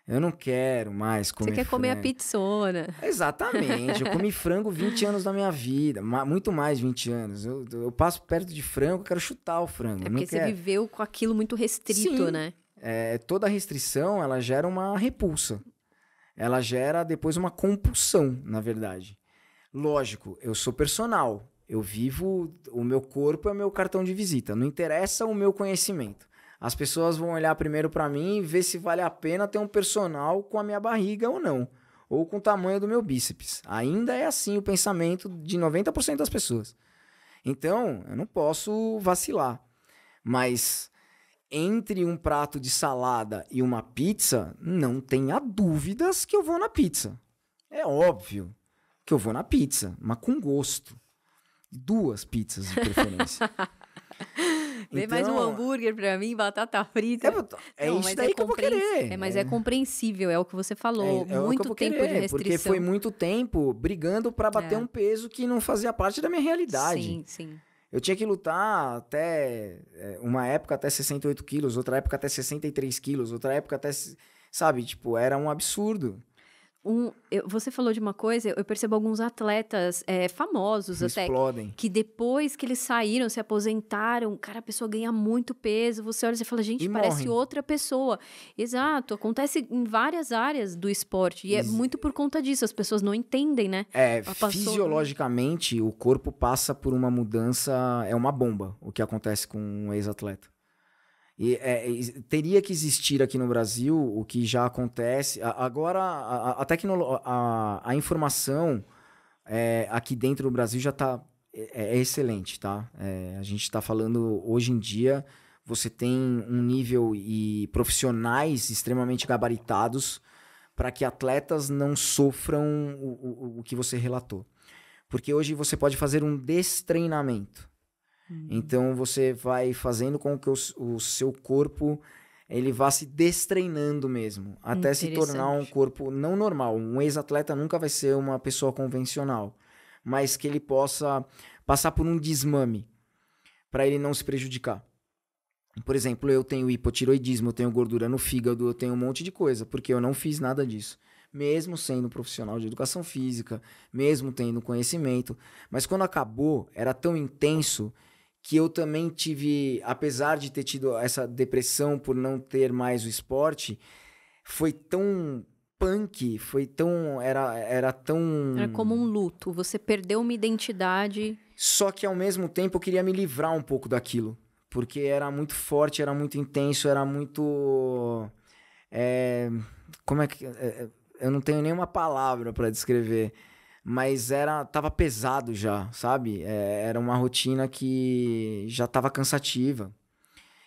Eu não quero mais comer Você quer comer a frango. pizzona. Exatamente. Eu comi frango 20 anos da minha vida. Muito mais de 20 anos. Eu passo perto de frango, eu quero chutar o frango. É Eu não porque você quero. viveu com aquilo muito restrito, Sim. né? Toda restrição, ela gera uma repulsa. Ela gera depois uma compulsão, na verdade. Lógico, eu sou personal. Eu vivo... O meu corpo é o meu cartão de visita. Não interessa o meu conhecimento. As pessoas vão olhar primeiro pra mim e ver se vale a pena ter um personal com a minha barriga ou não. Ou com o tamanho do meu bíceps. Ainda é assim o pensamento de 90% das pessoas. Então, eu não posso vacilar. Mas entre um prato de salada e uma pizza, não tenha dúvidas que eu vou na pizza. É óbvio que eu vou na pizza, mas com gosto. 2 pizzas de preferência. Vê mais um hambúrguer pra mim, batata frita. Não, isso daí que eu vou querer. Mas é compreensível, é o que você falou. É muito o que eu vou tempo querer, de restrição. porque foi muito tempo brigando pra bater um peso que não fazia parte da minha realidade. Sim, sim. Eu tinha que lutar até uma época até 68 quilos, outra época até 63 quilos, outra época até, sabe, tipo, era um absurdo. Você falou de uma coisa, eu percebo alguns atletas famosos Explodem. até, que depois que eles saíram, se aposentaram, cara, a pessoa ganha muito peso, você olha e fala, gente, parece morrem. outra pessoa. Exato, acontece em várias áreas do esporte, e é muito por conta disso, as pessoas não entendem, né? Fisiologicamente, o corpo passa por uma mudança, é uma bomba o que acontece com um ex-atleta. E teria que existir aqui no Brasil o que já acontece. Agora, a informação aqui dentro do Brasil já está excelente, tá? A gente está falando, hoje em dia, você tem um nível e profissionais extremamente gabaritados para que atletas não sofram o que você relatou. Porque hoje você pode fazer um destreinamento. Então você vai fazendo com que o seu corpo ele vá se destreinando mesmo, até se tornar um corpo não normal. Um ex-atleta nunca vai ser uma pessoa convencional, mas que ele possa passar por um desmame para ele não se prejudicar. Por exemplo, eu tenho hipotiroidismo, eu tenho gordura no fígado, eu tenho um monte de coisa, porque eu não fiz nada disso. Mesmo sendo profissional de educação física, mesmo tendo conhecimento. Mas quando acabou, era tão intenso que eu também tive, apesar de ter tido essa depressão por não ter mais o esporte, foi tão punk, foi tão... Era tão... Era como um luto, você perdeu uma identidade. Só que ao mesmo tempo eu queria me livrar um pouco daquilo, porque era muito forte, era muito intenso, era muito... como é que... eu não tenho nenhuma palavra para descrever, mas tava pesado já, sabe? Era uma rotina que já tava cansativa.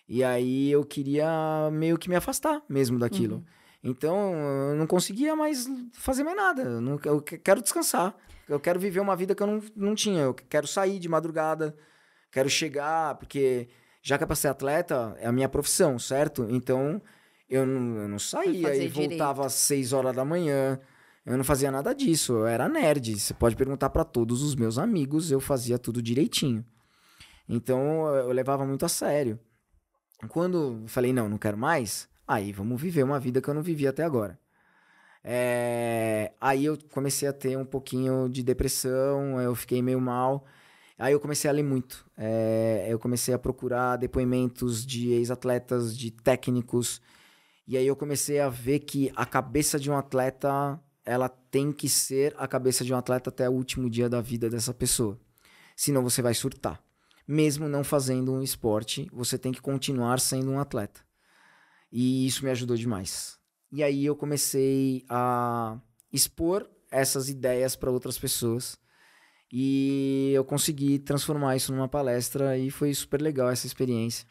E aí eu queria meio que me afastar mesmo daquilo. Então eu não conseguia mais fazer mais nada. Eu quero descansar. Eu quero viver uma vida que eu não tinha. Eu quero sair de madrugada, quero chegar, porque já que é pra ser atleta, é a minha profissão, certo? Então eu não saía e voltava às 6 horas da manhã. Eu não fazia nada disso, eu era nerd. Você pode perguntar para todos os meus amigos, eu fazia tudo direitinho. Então eu levava muito a sério. Quando eu falei, não quero mais, aí vamos viver uma vida que eu não vivi até agora. Aí eu comecei a ter um pouquinho de depressão, eu fiquei meio mal. Aí eu comecei a ler muito. Eu comecei a procurar depoimentos de ex-atletas, de técnicos. E aí eu comecei a ver que a cabeça de um atleta... ela tem que ser a cabeça de um atleta até o último dia da vida dessa pessoa. Senão você vai surtar. Mesmo não fazendo um esporte, você tem que continuar sendo um atleta. E isso me ajudou demais. E aí eu comecei a expor essas ideias para outras pessoas. E eu consegui transformar isso numa palestra e foi super legal essa experiência.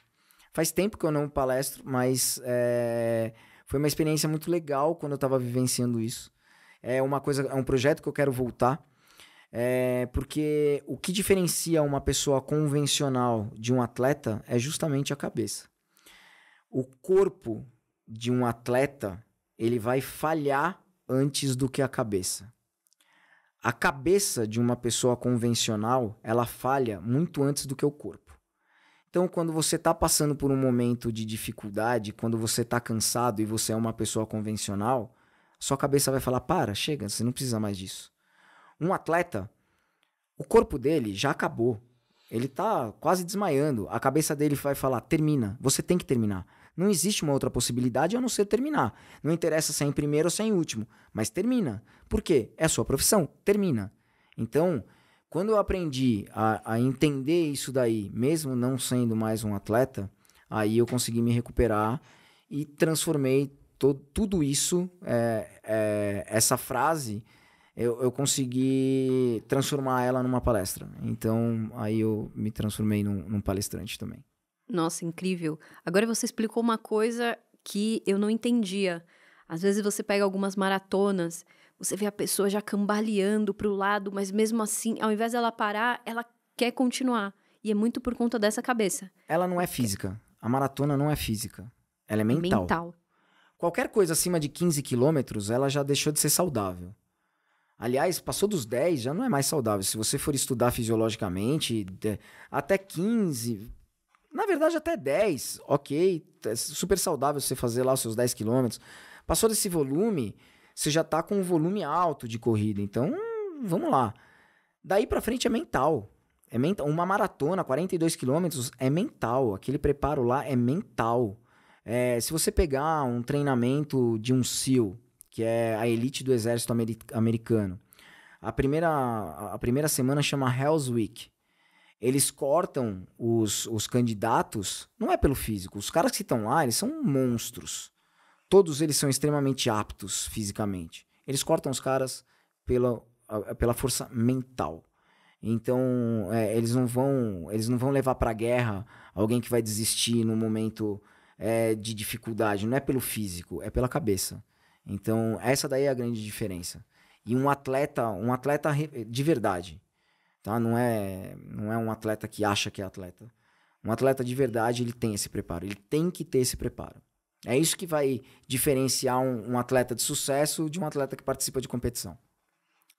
Faz tempo que eu não palestro, mas foi uma experiência muito legal quando eu estava vivenciando isso. É um projeto que eu quero voltar, porque o que diferencia uma pessoa convencional de um atleta é justamente a cabeça. O corpo de um atleta, ele vai falhar antes do que a cabeça. A cabeça de uma pessoa convencional, ela falha muito antes do que o corpo. Então, quando você está passando por um momento de dificuldade, quando você está cansado e você é uma pessoa convencional, sua cabeça vai falar, para, chega, você não precisa mais disso. Um atleta, o corpo dele já acabou. Ele está quase desmaiando. A cabeça dele vai falar, termina, você tem que terminar. Não existe uma outra possibilidade a não ser terminar. Não interessa se é em primeiro ou se é em último, mas termina. Por quê? É a sua profissão, termina. Então, quando eu aprendi a entender isso daí, mesmo não sendo mais um atleta, aí eu consegui me recuperar e transformei tudo isso, essa frase, eu consegui transformar ela numa palestra. Então, aí eu me transformei num palestrante também. Nossa, incrível. Agora você explicou uma coisa que eu não entendia. Às vezes você pega algumas maratonas, você vê a pessoa já cambaleando para o lado, mas mesmo assim, ao invés dela parar, ela quer continuar. E é muito por conta dessa cabeça. Ela não é física. A maratona não é física. Ela é mental. Mental. Qualquer coisa acima de 15 quilômetros, ela já deixou de ser saudável. Aliás, passou dos 10, já não é mais saudável. Se você for estudar fisiologicamente, até 15... Na verdade, até 10, ok, é super saudável você fazer lá os seus 10 quilômetros. Passou desse volume, você já tá com um volume alto de corrida. Então, vamos lá. Daí pra frente é mental. É mental. Uma maratona, 42 quilômetros, é mental. Aquele preparo lá é mental. Se você pegar um treinamento de um SEAL, que é a elite do exército americano, a primeira semana chama Hell's Week. Eles cortam os candidatos, não é pelo físico. Os caras que estão lá, eles são monstros. Todos eles são extremamente aptos fisicamente. Eles cortam os caras pela força mental. Então, eles não vão levar para a guerra alguém que vai desistir no momento de dificuldade. Não é pelo físico, é pela cabeça. Então, essa daí é a grande diferença. E um atleta de verdade, tá? Não é um atleta que acha que é atleta. Um atleta de verdade, ele tem esse preparo. Ele tem que ter esse preparo. É isso que vai diferenciar um atleta de sucesso de um atleta que participa de competição.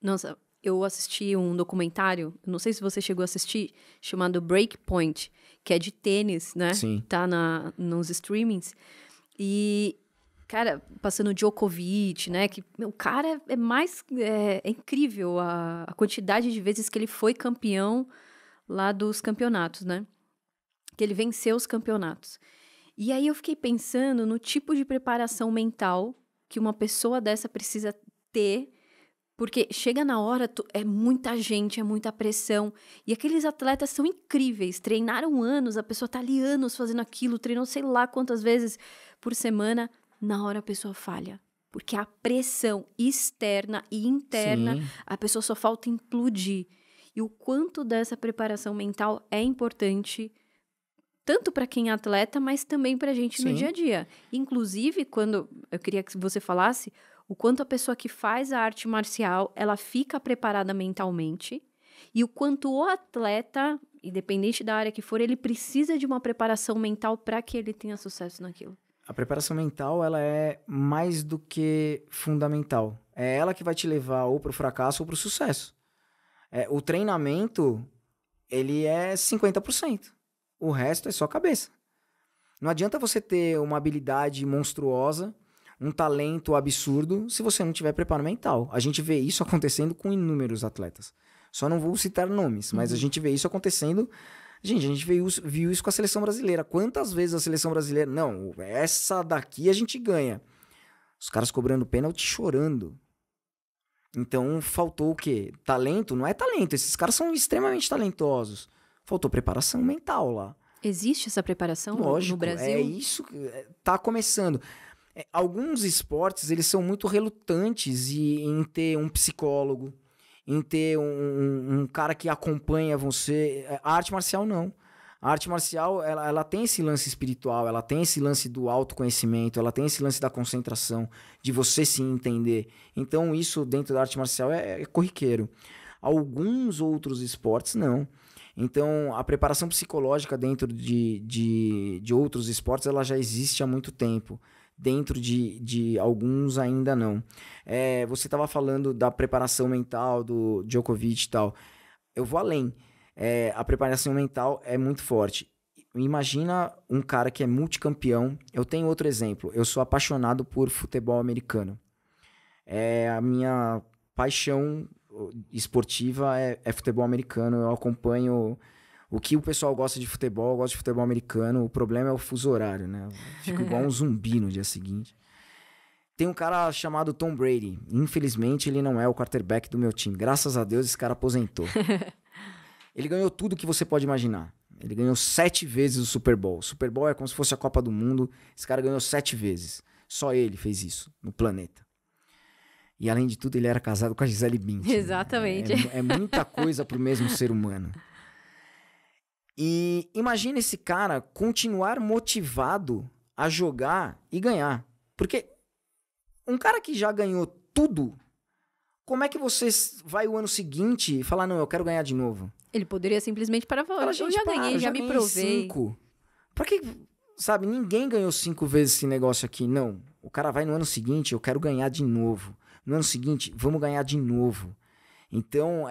Nossa, eu assisti um documentário, não sei se você chegou a assistir, chamado Breakpoint, que é de tênis, né? Sim. Tá nos streamings. E, cara, passando o Djokovic, né? Que o cara é incrível a quantidade de vezes que ele foi campeão lá dos campeonatos, né? Que ele venceu os campeonatos. E aí eu fiquei pensando no tipo de preparação mental que uma pessoa dessa precisa ter, porque chega na hora, é muita gente, é muita pressão. E aqueles atletas são incríveis, treinaram anos, a pessoa tá ali anos fazendo aquilo, treinou sei lá quantas vezes por semana. Na hora a pessoa falha, porque a pressão externa e interna, Sim. a pessoa só falta implodir. E o quanto dessa preparação mental é importante, tanto para quem é atleta, mas também para a gente no Sim. dia a dia. Inclusive, quando eu queria que você falasse o quanto a pessoa que faz a arte marcial, ela fica preparada mentalmente, e o quanto o atleta, independente da área que for, ele precisa de uma preparação mental para que ele tenha sucesso naquilo. A preparação mental, ela é mais do que fundamental. É ela que vai te levar ou para o fracasso ou para o sucesso. O treinamento, ele é 50%. O resto é só cabeça. Não adianta você ter uma habilidade monstruosa, um talento absurdo, se você não tiver preparo mental. A gente vê isso acontecendo com inúmeros atletas. Só não vou citar nomes, mas a gente vê isso acontecendo. Gente, a gente viu isso com a seleção brasileira. Quantas vezes a seleção brasileira... Não, essa daqui a gente ganha. Os caras cobrando pênalti chorando. Então, faltou o quê? Talento? Não é talento. Esses caras são extremamente talentosos. Faltou preparação mental lá. Existe essa preparação Lógico, no Brasil? É isso que tá começando. Alguns esportes, eles são muito relutantes em ter um psicólogo, em ter um cara que acompanha você. A arte marcial, não. A arte marcial, ela tem esse lance espiritual, ela tem esse lance do autoconhecimento, ela tem esse lance da concentração, de você se entender. Então, isso dentro da arte marcial é corriqueiro. Alguns outros esportes, não. Então, a preparação psicológica dentro de outros esportes, ela já existe há muito tempo. Dentro de alguns ainda não. Você estava falando da preparação mental do Djokovic e tal. Eu vou além. A preparação mental é muito forte. imagina um cara que é multicampeão. Eu tenho outro exemplo. Eu sou apaixonado por futebol americano. A minha paixão esportiva é futebol americano. Eu acompanho o que o pessoal gosta de futebol. Eu gosto de futebol americano. O problema é o fuso horário, né? Eu fico igual um zumbi no dia seguinte. Tem um cara chamado Tom Brady. Infelizmente, ele não é o quarterback do meu time. Graças a Deus, esse cara aposentou. Ele ganhou tudo que você pode imaginar. Ele ganhou 7 vezes o Super Bowl. O Super Bowl é como se fosse a Copa do Mundo. Esse cara ganhou 7 vezes. Só ele fez isso no planeta. E, além de tudo, ele era casado com a Gisele Bündchen. Exatamente. É muita coisa pro mesmo ser humano. E imagina esse cara continuar motivado a jogar e ganhar. Porque um cara que já ganhou tudo, como é que você vai o ano seguinte e falar, não, eu quero ganhar de novo? Ele poderia simplesmente parar e falar, eu já ganhei, já me provei. 5. Pra que, sabe, ninguém ganhou 5 vezes esse negócio aqui. Não, o cara vai no ano seguinte, eu quero ganhar de novo. No ano seguinte, vamos ganhar de novo. Então,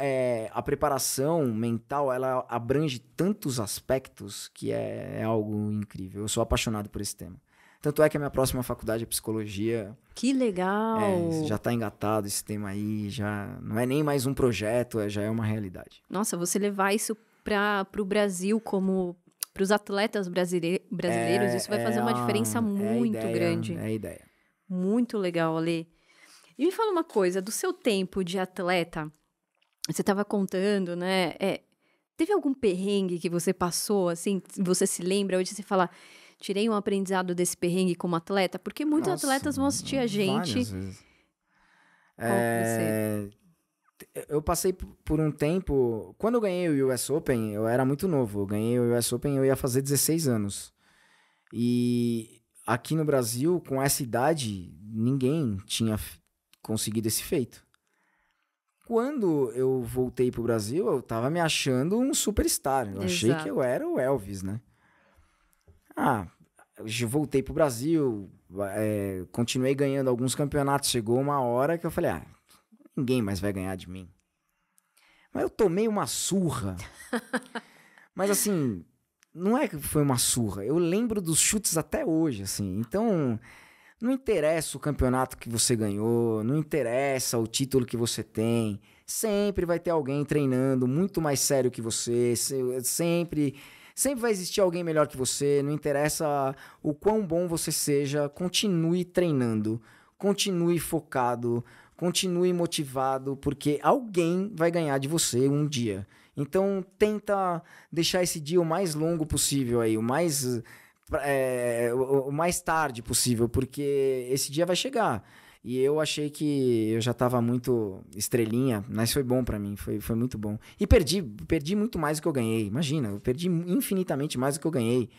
a preparação mental, ela abrange tantos aspectos que é algo incrível. Eu sou apaixonado por esse tema. Tanto é que a minha próxima faculdade é psicologia. Que legal! Já tá engatado esse tema aí, já não é nem mais um projeto, já é uma realidade. Nossa, você levar isso para o Brasil como para os atletas brasileiros, isso vai fazer uma diferença muito grande. É a ideia. Muito legal, Ale. E me fala uma coisa, do seu tempo de atleta, você estava contando, né? Teve algum perrengue que você passou, assim, você se lembra hoje, você fala, tirei um aprendizado desse perrengue como atleta? Porque muitos atletas vão assistir a gente. Várias vezes. Eu passei por um tempo... Quando eu ganhei o US Open, eu era muito novo. Eu ganhei o US Open, eu ia fazer 16 anos. E aqui no Brasil, com essa idade, ninguém tinha conseguido esse feito. Quando eu voltei pro Brasil, eu tava me achando um superstar. Eu achei que eu era o Elvis, né? Eu voltei pro Brasil, continuei ganhando alguns campeonatos. Chegou uma hora que eu falei, ninguém mais vai ganhar de mim. Mas eu tomei uma surra. Mas assim, não é que foi uma surra. Eu lembro dos chutes até hoje, assim. Então, não interessa o campeonato que você ganhou, não interessa o título que você tem. Sempre vai ter alguém treinando muito mais sério que você. Sempre vai existir alguém melhor que você. Não interessa o quão bom você seja. Continue treinando. Continue focado. Continue motivado. Porque alguém vai ganhar de você um dia. Então, tenta deixar esse dia o mais longo possível aí. O mais tarde possível. Porque esse dia vai chegar. E eu achei que eu já estava muito estrelinha, mas foi bom para mim, foi muito bom. E perdi muito mais do que eu ganhei, imagina, eu perdi infinitamente mais do que eu ganhei.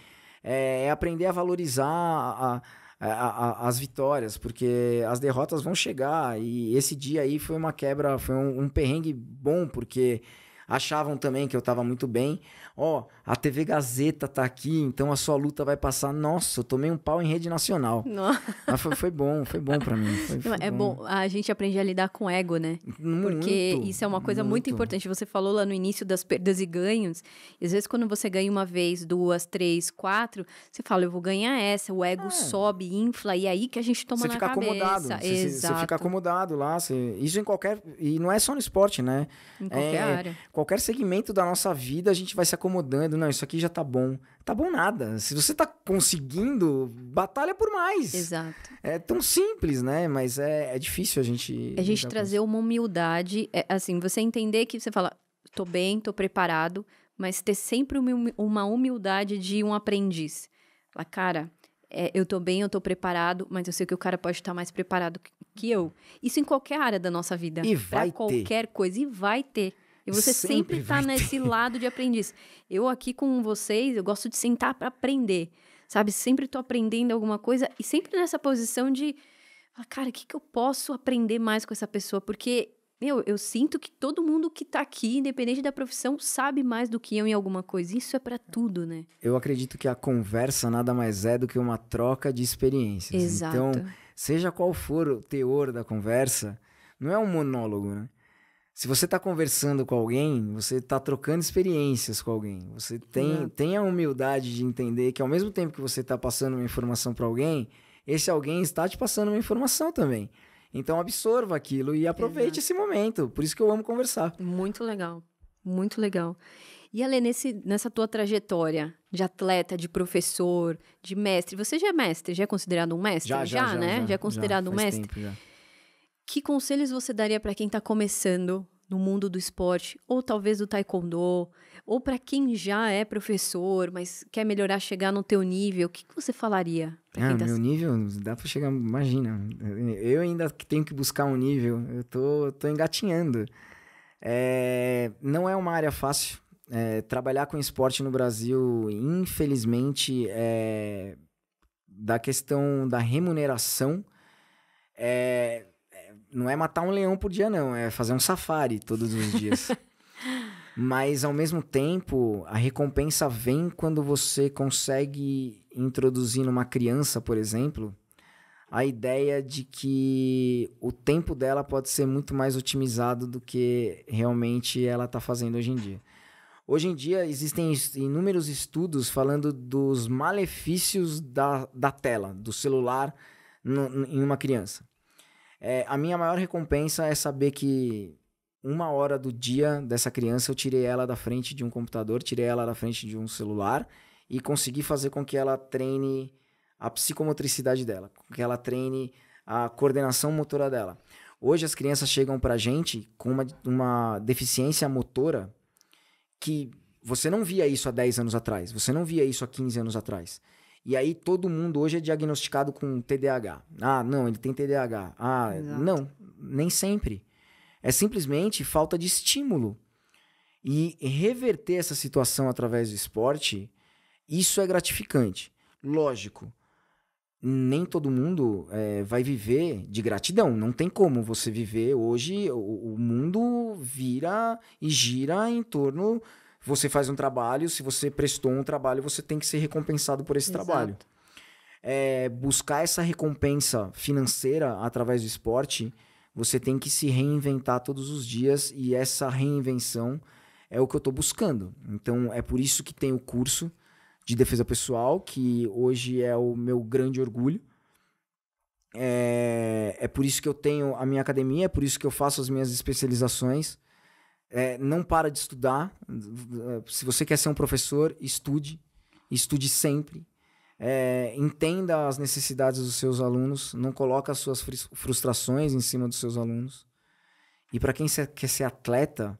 Aprender a valorizar as vitórias, porque as derrotas vão chegar, e esse dia aí foi uma quebra, foi um perrengue bom, porque achavam também que eu estava muito bem. A TV Gazeta tá aqui, então a sua luta vai passar. Nossa, eu tomei um pau em rede nacional. Mas foi bom pra mim. Foi bom, a gente aprende a lidar com ego, né? Porque isso é uma coisa muito importante. Você falou lá no início das perdas e ganhos. E às vezes quando você ganha uma vez, 2, 3, 4, você fala, eu vou ganhar essa. O ego sobe, infla, e aí que a gente toma na cabeça. Você fica acomodado lá. Isso em qualquer... E não é só no esporte, né? Em qualquer área. Qualquer segmento da nossa vida, a gente vai se acomodando. Não, isso aqui já tá bom. Tá bom nada. Se você tá conseguindo, batalha por mais. Exato. É tão simples, né? Mas é difícil a gente... A gente trazer uma humildade, assim, você entender que você fala, tô bem, tô preparado, mas ter sempre uma humildade de um aprendiz. Fala, cara, eu tô bem, eu tô preparado, mas eu sei que o cara pode estar mais preparado que eu. Isso em qualquer área da nossa vida. E vai ter. Qualquer coisa. E vai ter. E você sempre tá nesse lado de aprendiz. Eu aqui com vocês, eu gosto de sentar para aprender, sabe? Sempre tô aprendendo alguma coisa e sempre nessa posição de, cara, o que eu posso aprender mais com essa pessoa? Porque, eu sinto que todo mundo que tá aqui, independente da profissão, sabe mais do que eu em alguma coisa. Isso é para tudo, né? Eu acredito que a conversa nada mais é do que uma troca de experiências. Exato. Então, seja qual for o teor da conversa, não é um monólogo, né? Se você está conversando com alguém, você está trocando experiências com alguém. Você tem a humildade de entender que ao mesmo tempo que você está passando uma informação para alguém, esse alguém está te passando uma informação também. Então absorva aquilo e aproveite esse momento. Por isso que eu amo conversar. Muito legal, muito legal. E Ale, nessa tua trajetória de atleta, de professor, de mestre, você já é mestre? Já é considerado um mestre? Já, né? Já é considerado um mestre? Tempo já. Que conselhos você daria para quem está começando no mundo do esporte, ou talvez do taekwondo, ou para quem já é professor, mas quer melhorar, chegar no teu nível? O que você falaria? Meu nível, dá para chegar, imagina. Eu ainda tenho que buscar um nível, eu tô engatinhando. Não é uma área fácil. Trabalhar com esporte no Brasil, infelizmente, da questão da remuneração, não é matar um leão por dia, não. É fazer um safari todos os dias. Mas, ao mesmo tempo, a recompensa vem quando você consegue introduzir numa criança, por exemplo, a ideia de que o tempo dela pode ser muito mais otimizado do que realmente ela está fazendo hoje em dia. Hoje em dia, existem inúmeros estudos falando dos malefícios da tela, do celular em uma criança. A minha maior recompensa é saber que 1 hora do dia dessa criança eu tirei ela da frente de um computador, tirei ela da frente de um celular e consegui fazer com que ela treine a psicomotricidade dela, com que ela treine a coordenação motora dela. Hoje as crianças chegam pra gente com uma deficiência motora que você não via isso há 10 anos atrás, você não via isso há 15 anos atrás. E aí todo mundo hoje é diagnosticado com TDAH. Ah, não, ele tem TDAH. Ah, exato. Não, nem sempre. É simplesmente falta de estímulo. E reverter essa situação através do esporte, isso é gratificante. Lógico, nem todo mundo vai viver de gratidão. Não tem como você viver hoje, o mundo vira e gira em torno... Você faz um trabalho, se você prestou um trabalho, você tem que ser recompensado por esse trabalho. Buscar essa recompensa financeira através do esporte, você tem que se reinventar todos os dias e essa reinvenção é o que eu estou buscando. Então, é por isso que tem o curso de defesa pessoal, que hoje é o meu grande orgulho. É por isso que eu tenho a minha academia, é por isso que eu faço as minhas especializações. Não para de estudar. Se você quer ser um professor, estude sempre. Entenda as necessidades dos seus alunos, não coloque as suas frustrações em cima dos seus alunos. E para quem quer ser atleta,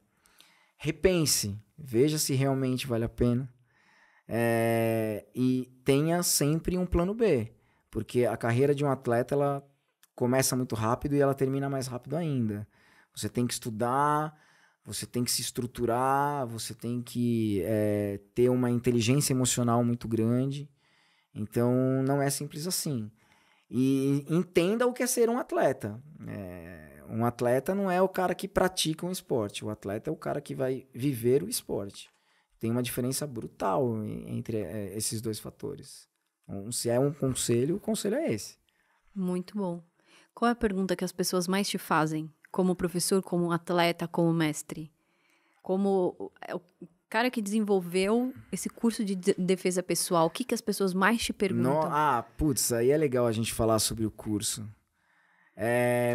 repense, veja se realmente vale a pena. E tenha sempre um plano B, porque a carreira de um atleta ela começa muito rápido e ela termina mais rápido ainda. Você tem que estudar, você tem que se estruturar, você tem que ter uma inteligência emocional muito grande. Então, não é simples assim. E entenda o que é ser um atleta. Um atleta não é o cara que pratica um esporte. O atleta é o cara que vai viver o esporte. Tem uma diferença brutal entre esses dois fatores. Então, se é um conselho, o conselho é esse. Muito bom. Qual é a pergunta que as pessoas mais te fazem? Como professor, como atleta, como mestre? Como o cara que desenvolveu esse curso de defesa pessoal, o que as pessoas mais te perguntam? Aí é legal a gente falar sobre o curso.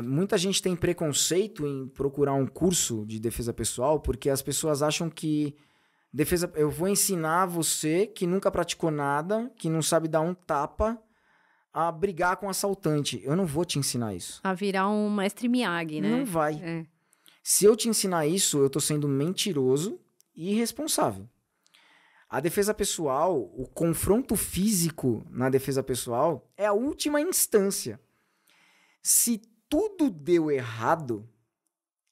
Muita gente tem preconceito em procurar um curso de defesa pessoal porque as pessoas acham que eu vou ensinar você que nunca praticou nada, que não sabe dar um tapa, a brigar com um assaltante. Eu não vou te ensinar isso. A virar um mestre Miyagi, né? Não vai. Se eu te ensinar isso, eu tô sendo mentiroso e irresponsável. A defesa pessoal, o confronto físico na defesa pessoal é a última instância. Se tudo deu errado,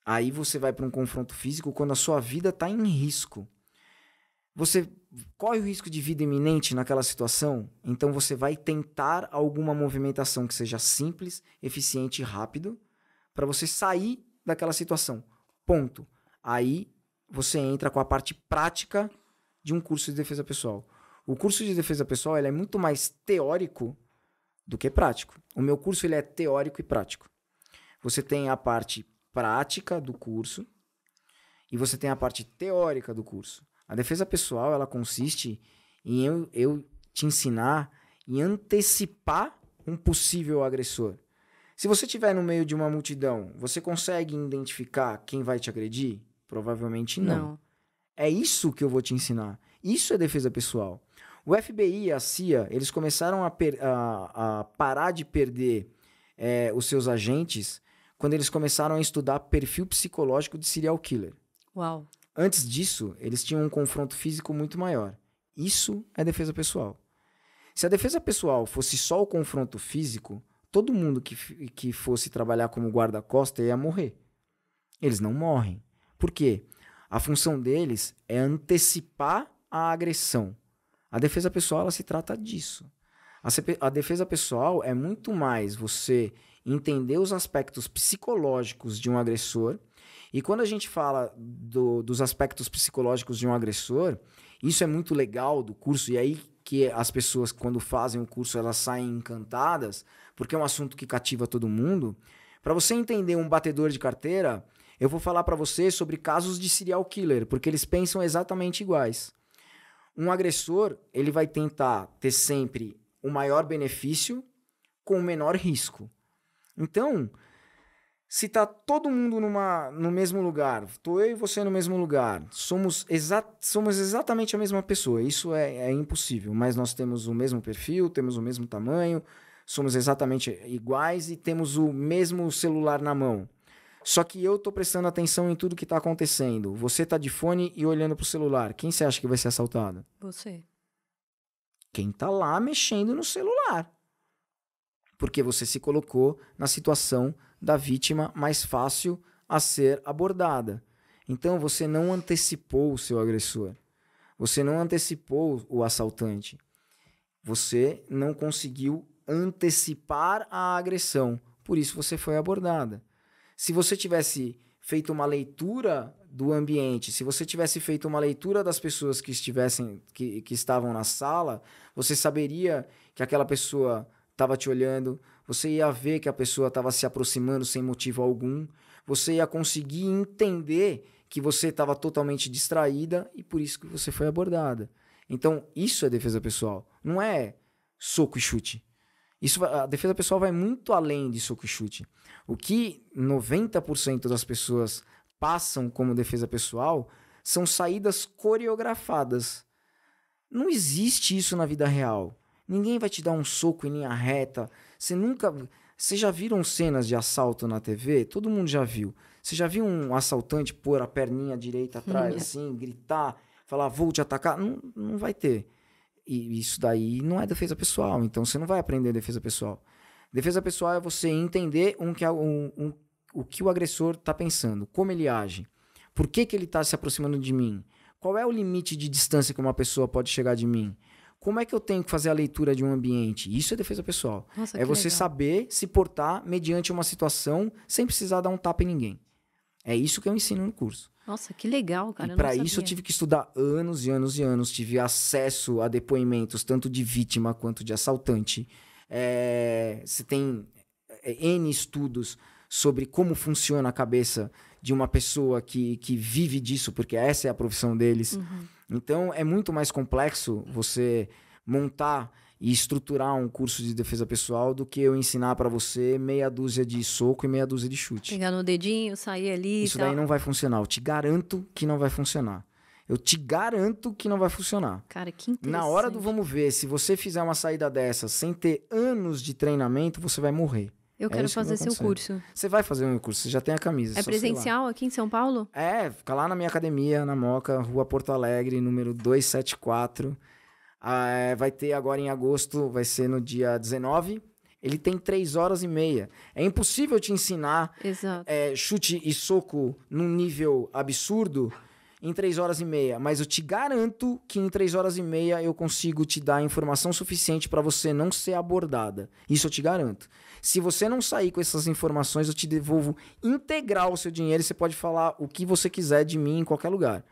aí você vai para um confronto físico quando a sua vida está em risco. Você corre o risco de vida iminente naquela situação, então você vai tentar alguma movimentação que seja simples, eficiente e rápido para você sair daquela situação. Ponto. Aí você entra com a parte prática de um curso de defesa pessoal. O curso de defesa pessoal ele é muito mais teórico do que prático. O meu curso ele é teórico e prático. Você tem a parte prática do curso, e você tem a parte teórica do curso. A defesa pessoal, ela consiste em eu te ensinar e antecipar um possível agressor. Se você estiver no meio de uma multidão, você consegue identificar quem vai te agredir? Provavelmente não. É isso que eu vou te ensinar. Isso é defesa pessoal. O FBI e a CIA, eles começaram a parar de perder os seus agentes quando eles começaram a estudar perfil psicológico de serial killer. Uau. Antes disso, eles tinham um confronto físico muito maior. Isso é defesa pessoal. Se a defesa pessoal fosse só o confronto físico, todo mundo que fosse trabalhar como guarda-costa ia morrer. Eles não morrem. Por quê? A função deles é antecipar a agressão. A defesa pessoal, ela se trata disso. A defesa pessoal é muito mais você entender os aspectos psicológicos de um agressor. E quando a gente fala dos aspectos psicológicos de um agressor, isso é muito legal do curso, e aí que as pessoas, quando fazem o curso, elas saem encantadas, porque é um assunto que cativa todo mundo. Para você entender um batedor de carteira, eu vou falar para você sobre casos de serial killer, porque eles pensam exatamente iguais. Um agressor, ele vai tentar ter sempre o maior benefício com o menor risco. Então, se tá todo mundo no mesmo lugar, tô eu e você no mesmo lugar, somos exatamente a mesma pessoa, isso é impossível, mas nós temos o mesmo perfil, temos o mesmo tamanho, somos exatamente iguais e temos o mesmo celular na mão. Só que eu tô prestando atenção em tudo que tá acontecendo. Você tá de fone e olhando pro celular. Quem você acha que vai ser assaltado? Você. Quem tá lá mexendo no celular. Porque você se colocou na situação da vítima mais fácil a ser abordada. Então você não antecipou o seu agressor. Você não antecipou o assaltante. Você não conseguiu antecipar a agressão. Por isso você foi abordada. Se você tivesse feito uma leitura do ambiente, se você tivesse feito uma leitura das pessoas que estavam na sala, você saberia que aquela pessoa estava te olhando, você ia ver que a pessoa estava se aproximando sem motivo algum, você ia conseguir entender que você estava totalmente distraída e por isso que você foi abordada. Então, isso é defesa pessoal, não é soco e chute. A defesa pessoal vai muito além de soco e chute. O que 90% das pessoas passam como defesa pessoal são saídas coreografadas. Não existe isso na vida real. Ninguém vai te dar um soco em linha reta. Vocês já viram cenas de assalto na TV? Todo mundo já viu. Você já viu um assaltante pôr a perninha direita atrás, assim, gritar, falar, vou te atacar? Não vai ter. E isso daí não é defesa pessoal. Então você não vai aprender defesa pessoal. Defesa pessoal é você entender o que o agressor está pensando, como ele age, por que ele está se aproximando de mim, qual é o limite de distância que uma pessoa pode chegar de mim, como é que eu tenho que fazer a leitura de um ambiente. Isso é defesa pessoal. Nossa, é você legal. saber se portar mediante uma situação sem precisar dar um tapa em ninguém. É isso que eu ensino no curso. Nossa, que legal, cara. E para isso eu tive que estudar anos e anos e anos. Tive acesso a depoimentos, tanto de vítima quanto de assaltante. Você tem N estudos sobre como funciona a cabeça de uma pessoa que vive disso, porque essa é a profissão deles. Uhum. Então, é muito mais complexo você montar e estruturar um curso de defesa pessoal do que eu ensinar para você meia dúzia de soco e meia dúzia de chute. Pegar no dedinho, sair ali Isso e tal. daí não vai funcionar. Eu te garanto que não vai funcionar. Eu te garanto que não vai funcionar. Cara, que interessante. Na hora do vamos ver, se você fizer uma saída dessa sem ter anos de treinamento, você vai morrer. Eu quero fazer seu curso. Você vai fazer um curso, você já tem a camisa. É presencial aqui em São Paulo? Fica lá na minha academia, na Moca, Rua Porto Alegre, número 274. Vai ter agora em agosto, vai ser no dia 19. Ele tem 3 horas e meia. É impossível te ensinar chute e soco num nível absurdo em 3 horas e meia. Mas eu te garanto que em 3 horas e meia eu consigo te dar informação suficiente para você não ser abordada. Isso eu te garanto. Se você não sair com essas informações, eu te devolvo integral o seu dinheiro e você pode falar o que você quiser de mim em qualquer lugar.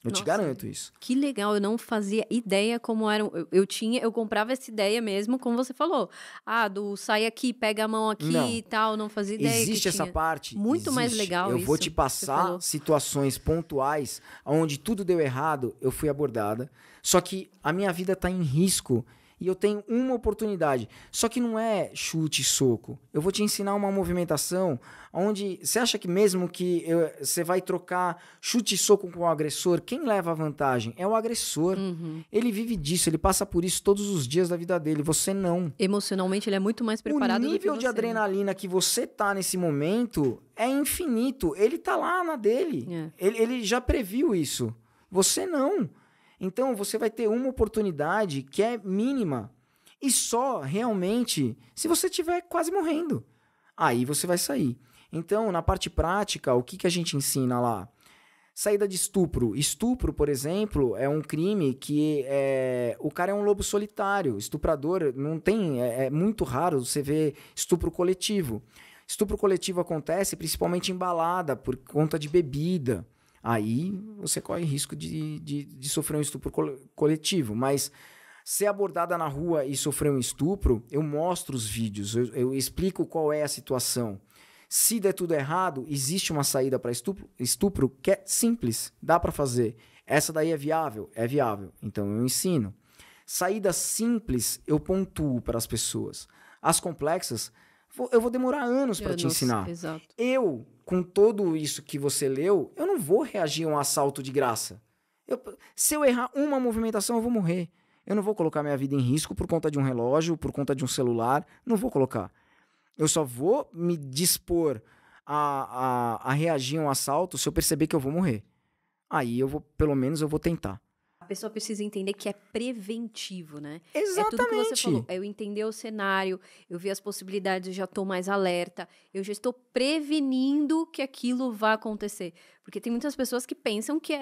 Eu te garanto isso. Que legal, eu não fazia ideia como eram. Eu comprava essa ideia mesmo, como você falou. Do sai aqui, pega a mão aqui e tal, não fazia ideia. Existe essa parte. Muito mais legal isso. Eu vou te passar situações pontuais onde tudo deu errado, eu fui abordada. Só que a minha vida tá em risco e eu tenho uma oportunidade. Só que não é chute e soco. Eu vou te ensinar uma movimentação onde você acha que mesmo que você vai trocar chute e soco com o agressor, quem leva a vantagem? É o agressor. Ele vive disso, ele passa por isso todos os dias da vida dele. Você não. Emocionalmente, ele é muito mais preparado do que você. O nível de adrenalina que você tá nesse momento é infinito. Ele tá lá na dele. Ele já previu isso. Você não. Então, você vai ter uma oportunidade que é mínima. E só, realmente, se você estiver quase morrendo. Aí você vai sair. Então, na parte prática, o que a gente ensina lá? Saída de estupro. Estupro, por exemplo, é um crime que o cara é um lobo solitário. Estuprador, não tem... É muito raro você ver estupro coletivo. Estupro coletivo acontece principalmente em balada, por conta de bebida. Aí você corre risco de sofrer um estupro coletivo. Mas ser abordada na rua e sofrer um estupro, eu mostro os vídeos, eu explico qual é a situação. Se der tudo errado, existe uma saída para estupro que é simples, dá para fazer. Essa daí é viável? É viável. Então eu ensino. Saídas simples eu pontuo para as pessoas. As complexas, eu vou demorar anos para te ensinar. Exato. Eu, com tudo isso que você leu, eu não vou reagir a um assalto de graça. Se eu errar uma movimentação, eu vou morrer. Eu não vou colocar minha vida em risco por conta de um relógio, por conta de um celular. Não vou colocar. Eu só vou me dispor a reagir a um assalto se eu perceber que eu vou morrer. Aí pelo menos eu vou tentar. A pessoa precisa entender que é preventivo, né? Exatamente. É tudo que você falou. Eu entender o cenário, eu vi as possibilidades, eu já estou mais alerta, eu já estou prevenindo que aquilo vai acontecer. Porque tem muitas pessoas que pensam que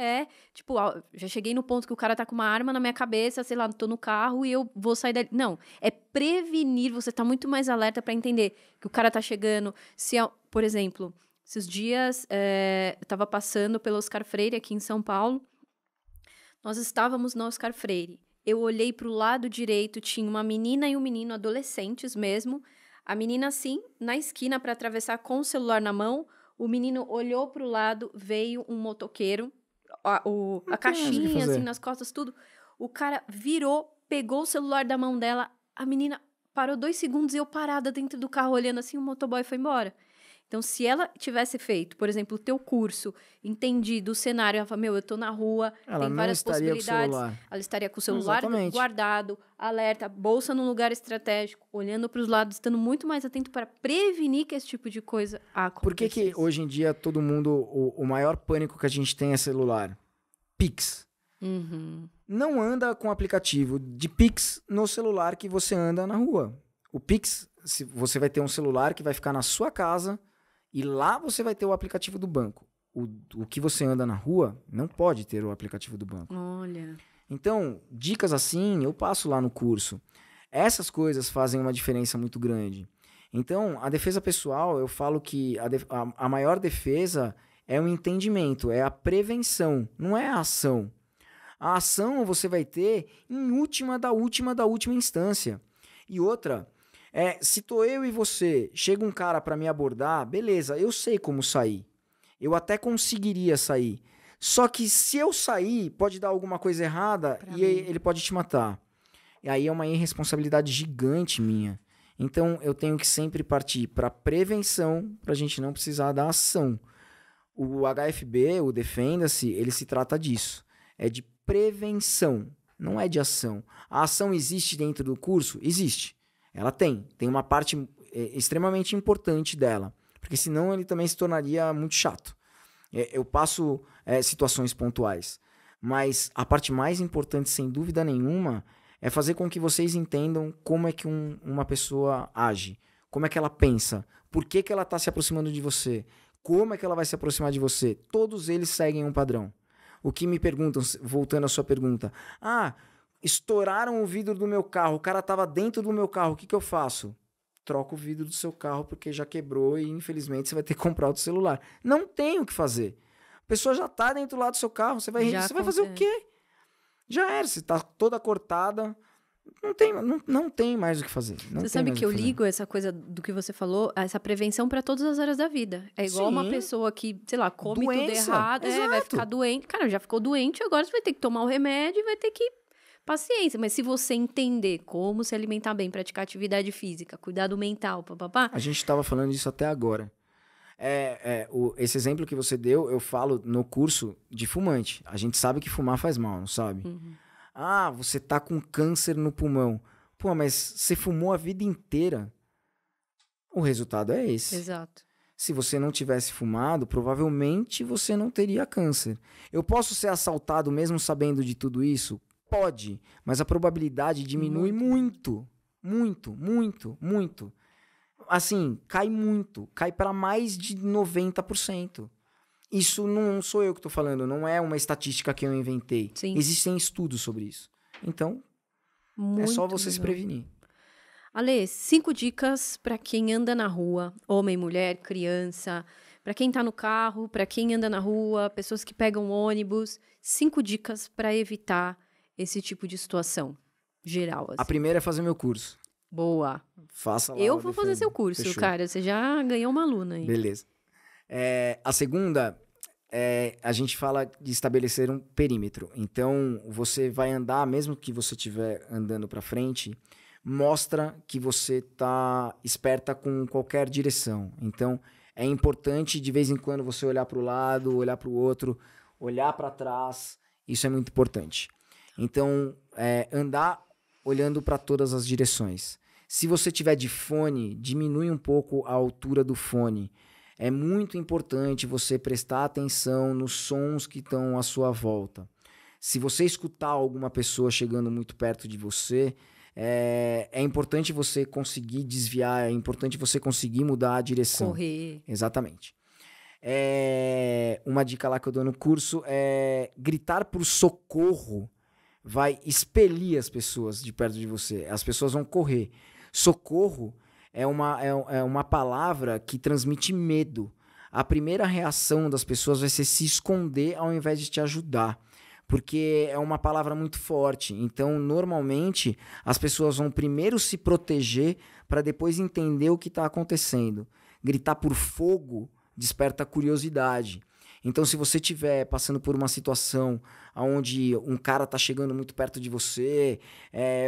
tipo, já cheguei no ponto que o cara tá com uma arma na minha cabeça, sei lá, tô no carro e eu vou sair dali. Não, é prevenir, você tá muito mais alerta para entender que o cara tá chegando. Por exemplo, esses dias eu tava passando pelo Oscar Freire aqui em São Paulo. Nós estávamos no Oscar Freire. Eu olhei para o lado direito, tinha uma menina e um menino, adolescentes mesmo. A menina, assim, na esquina para atravessar com o celular na mão. O menino olhou para o lado, veio um motoqueiro, a caixinha, assim, nas costas, tudo. O cara virou, pegou o celular da mão dela. A menina parou 2 segundos e eu parada dentro do carro, olhando assim, o motoboy foi embora. Então, se ela tivesse feito, por exemplo, o teu curso, entendido o cenário, ela fala, eu tô na rua, tem várias possibilidades. Ela estaria com o celular guardado, alerta, bolsa num lugar estratégico, olhando para os lados, estando muito mais atento para prevenir que esse tipo de coisa aconteça. Por que hoje em dia todo mundo, o maior pânico que a gente tem é celular? Pix. Não anda com aplicativo de Pix no celular que você anda na rua. O Pix, você vai ter um celular que vai ficar na sua casa. E lá você vai ter o aplicativo do banco. O que você anda na rua não pode ter o aplicativo do banco. Olha. Então, dicas assim, eu passo lá no curso. Essas coisas fazem uma diferença muito grande. Então, a defesa pessoal, eu falo que a maior defesa é o entendimento, é a prevenção, não é a ação. A ação você vai ter em última instância. E outra... se tô eu e você, chega um cara pra me abordar, beleza, eu sei como sair. Eu até conseguiria sair. Só que se eu sair, pode dar alguma coisa errada e ele pode te matar. E aí é uma irresponsabilidade gigante minha. Então eu tenho que sempre partir pra prevenção, pra gente não precisar da ação. O HFB, o Defenda-se, ele se trata disso. É de prevenção, não é de ação. A ação existe dentro do curso? Existe. Ela tem uma parte extremamente importante dela, porque senão ele também se tornaria muito chato. Eu passo situações pontuais, mas a parte mais importante, sem dúvida nenhuma, é fazer com que vocês entendam como é que uma pessoa age, como é que ela pensa, por que ela está se aproximando de você, como é que ela vai se aproximar de você. Todos eles seguem um padrão. O que me perguntam, voltando à sua pergunta, estouraram o vidro do meu carro, o cara estava dentro do meu carro, o que eu faço? Troca o vidro do seu carro porque já quebrou e infelizmente você vai ter que comprar outro celular. Não tem o que fazer. A pessoa já tá dentro lá do seu carro, você vai fazer o quê? Já era, você tá toda cortada, não tem mais o que fazer. Você sabe que eu ligo essa coisa do que você falou, essa prevenção para todas as áreas da vida. É igual uma pessoa que, sei lá, come tudo errado, vai ficar doente. Cara, já ficou doente, agora você vai ter que tomar o remédio e vai ter que... Paciência, mas se você entender como se alimentar bem, praticar atividade física, cuidado mental, papapá... A gente tava falando disso até agora. Esse exemplo que você deu, eu falo no curso de fumante. A gente sabe que fumar faz mal, não sabe? Uhum. Ah, você tá com câncer no pulmão. Pô, mas você fumou a vida inteira. O resultado é esse. Exato. Se você não tivesse fumado, provavelmente você não teria câncer. Eu posso ser assaltado mesmo sabendo de tudo isso? Pode, mas a probabilidade diminui muito. Assim, cai para mais de 90%. Isso não sou eu que estou falando, não é uma estatística que eu inventei. Sim. Existem estudos sobre isso. Então, é só você se prevenir. Ale, 5 dicas para quem anda na rua, homem, mulher, criança, para quem tá no carro, para quem anda na rua, pessoas que pegam ônibus. 5 dicas para evitar esse tipo de situação geral. Assim. A primeira é fazer meu curso. Boa. Faça lá. Eu vou fazer seu curso, Fechou. Cara. Você já ganhou uma aluna aí. Beleza. A segunda, a gente fala de estabelecer um perímetro. Então, você vai andar, mesmo que você estiver andando para frente, mostra que você está esperta com qualquer direção. Então, é importante, de vez em quando, você olhar para o lado, olhar para o outro, olhar para trás. Isso é muito importante. Então, andar olhando para todas as direções. Se você tiver de fone, diminui um pouco a altura do fone. É muito importante você prestar atenção nos sons que estão à sua volta. Se você escutar alguma pessoa chegando muito perto de você, é importante você conseguir desviar, é importante você conseguir mudar a direção. Correr. Exatamente. Uma dica lá que eu dou no curso é gritar por socorro. Vai expelir as pessoas de perto de você. As pessoas vão correr. Socorro é uma palavra que transmite medo. A primeira reação das pessoas vai ser se esconder ao invés de te ajudar. Porque é uma palavra muito forte. Então, normalmente, as pessoas vão primeiro se proteger para depois entender o que está acontecendo. Gritar por fogo desperta curiosidade. Então, se você estiver passando por uma situação onde um cara está chegando muito perto de você,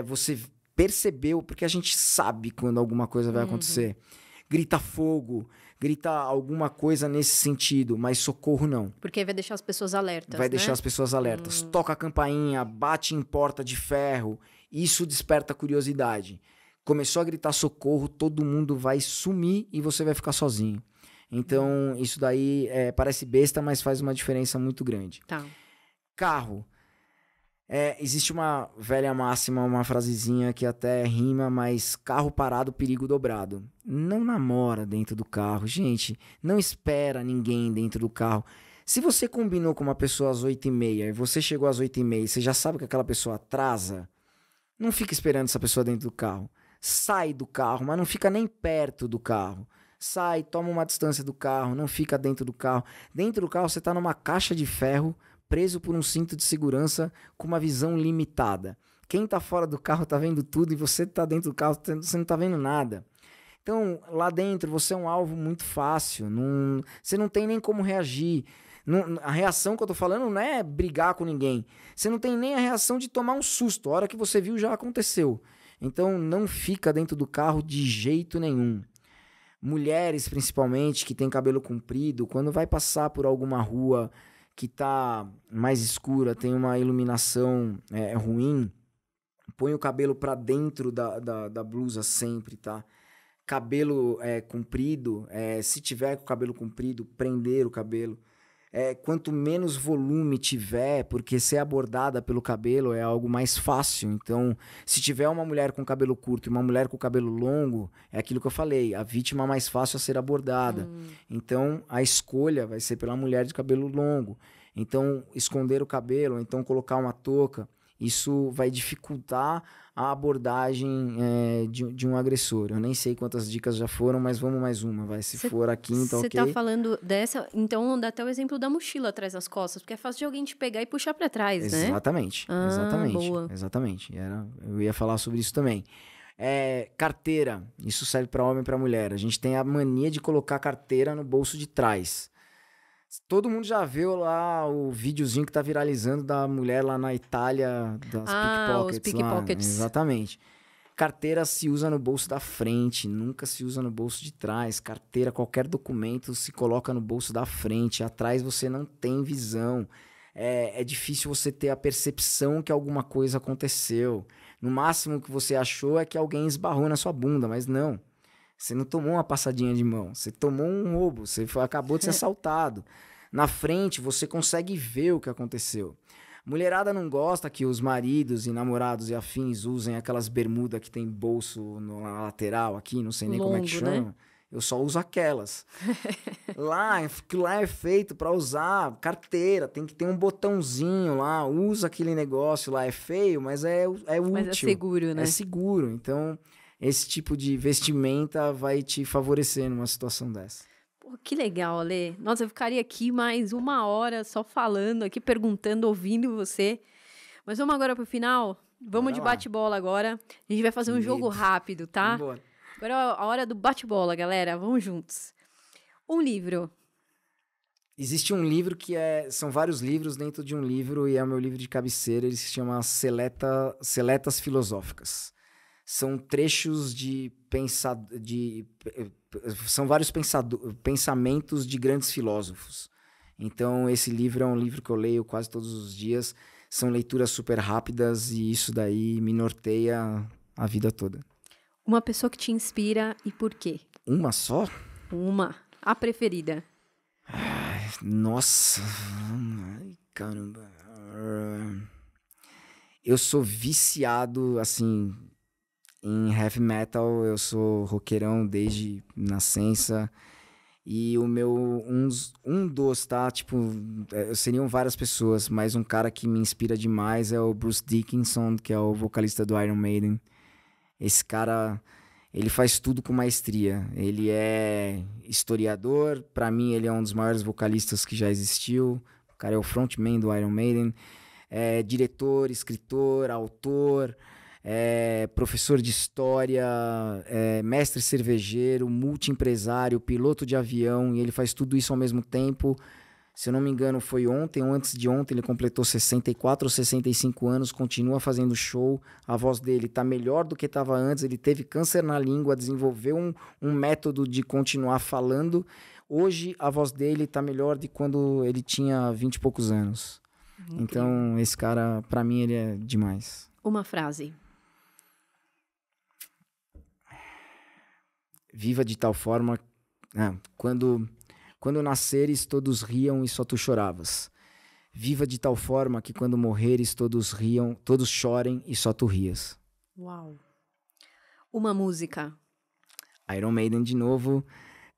você percebeu, porque a gente sabe quando alguma coisa vai acontecer. Grita fogo, grita alguma coisa nesse sentido, mas socorro não. Porque vai deixar as pessoas alertas, Vai deixar as pessoas alertas. Toca a campainha, bate em porta de ferro, isso desperta curiosidade. Começou a gritar socorro, todo mundo vai sumir e você vai ficar sozinho. Então, isso daí parece besta, mas faz uma diferença muito grande. Tá. Carro. Existe uma velha máxima, uma frasezinha que até rima, mas carro parado, perigo dobrado. Não namora dentro do carro. Gente, não espera ninguém dentro do carro. Se você combinou com uma pessoa às 8h30 e você chegou às 8h30 e você já sabe que aquela pessoa atrasa, não fica esperando essa pessoa dentro do carro. Sai do carro, mas não fica nem perto do carro. Sai, toma uma distância do carro, não fica dentro do carro. Dentro do carro você está numa caixa de ferro, preso por um cinto de segurança com uma visão limitada. Quem está fora do carro está vendo tudo e você está dentro do carro, você não está vendo nada. Então, lá dentro, você é um alvo muito fácil. Você não tem nem como reagir. A reação que eu tô falando não é brigar com ninguém. Você não tem nem a reação de tomar um susto. A hora que você viu, já aconteceu. Então, não fica dentro do carro de jeito nenhum. Mulheres, principalmente, que têm cabelo comprido, quando vai passar por alguma rua que tá mais escura, tem uma iluminação ruim, põe o cabelo para dentro da blusa sempre, tá? Cabelo comprido, se tiver com o cabelo comprido, prender o cabelo. Quanto menos volume tiver, porque ser abordada pelo cabelo é algo mais fácil. Então, se tiver uma mulher com cabelo curto e uma mulher com cabelo longo, é aquilo que eu falei, a vítima mais fácil a ser abordada. Então, a escolha vai ser pela mulher de cabelo longo. Então, esconder o cabelo, ou então colocar uma touca. isso vai dificultar a abordagem de um agressor. Eu nem sei quantas dicas já foram, mas vamos mais uma, vai. Se for a quinta, ok. Você tá falando dessa... Então, dá até o exemplo da mochila atrás das costas, porque é fácil de alguém te pegar e puxar pra trás, né? Exatamente, Boa. exatamente. Eu ia falar sobre isso também. Carteira, isso serve para homem e para mulher. A gente tem a mania de colocar a carteira no bolso de trás. Todo mundo já viu lá o videozinho que tá viralizando da mulher lá na Itália, das pickpockets. Os pickpockets. Exatamente. Carteira se usa no bolso da frente, nunca se usa no bolso de trás. Carteira, qualquer documento se coloca no bolso da frente. Atrás você não tem visão. É difícil você ter a percepção que alguma coisa aconteceu. No máximo que você achou é que alguém esbarrou na sua bunda, mas não. Você não tomou uma passadinha de mão, você tomou um roubo, você acabou de ser assaltado. Na frente, você consegue ver o que aconteceu. Mulherada não gosta que os maridos e namorados e afins usem aquelas bermudas que tem bolso na lateral aqui, não sei nem como é que chama. Né? Eu só uso aquelas. Lá é feito para usar carteira, tem que ter um botãozinho lá, usa aquele negócio lá, é feio, mas é útil. Mas é seguro, né? É seguro, então... Esse tipo de vestimenta vai te favorecer numa situação dessa. Pô, que legal, Ale. Nossa, eu ficaria aqui mais 1 hora só falando, aqui perguntando, ouvindo você. Mas vamos agora pro final? Vamos de bate-bola agora. A gente vai fazer um jogo rápido, tá? Vambora. Agora é a hora do bate-bola, galera. Vamos juntos. Um livro. Existe um livro que são vários livros dentro de um livro e é o meu livro de cabeceira. Ele se chama Seletas Filosóficas. São trechos são vários pensamentos de grandes filósofos. Então, esse livro é um livro que eu leio quase todos os dias. São leituras super rápidas e isso daí me norteia a vida toda. Uma pessoa que te inspira e por quê? Uma só? Uma. A preferida. Ai, nossa. Ai, caramba. Eu sou viciado, assim... Em heavy metal, eu sou roqueirão desde nascença. E o meu... tá? Tipo, seriam várias pessoas, mas um cara que me inspira demais é o Bruce Dickinson, que é o vocalista do Iron Maiden. Esse cara, ele faz tudo com maestria. Ele é historiador, pra mim ele é um dos maiores vocalistas que já existiu. O cara é o frontman do Iron Maiden. É diretor, escritor, autor... professor de história, mestre cervejeiro, multiempresário, piloto de avião, e ele faz tudo isso ao mesmo tempo. Se eu não me engano, foi ontem ou antes de ontem, ele completou 64 ou 65 anos, continua fazendo show, a voz dele está melhor do que estava antes, ele teve câncer na língua, desenvolveu um método de continuar falando. Hoje, a voz dele está melhor de quando ele tinha 20 e poucos anos. Incrível. Então, esse cara, para mim, ele é demais. Uma frase. Viva de tal forma... Quando nasceres, todos riam e só tu choravas. Viva de tal forma que quando morreres, todos chorem e só tu rias. Uau. Uma música. Iron Maiden de novo.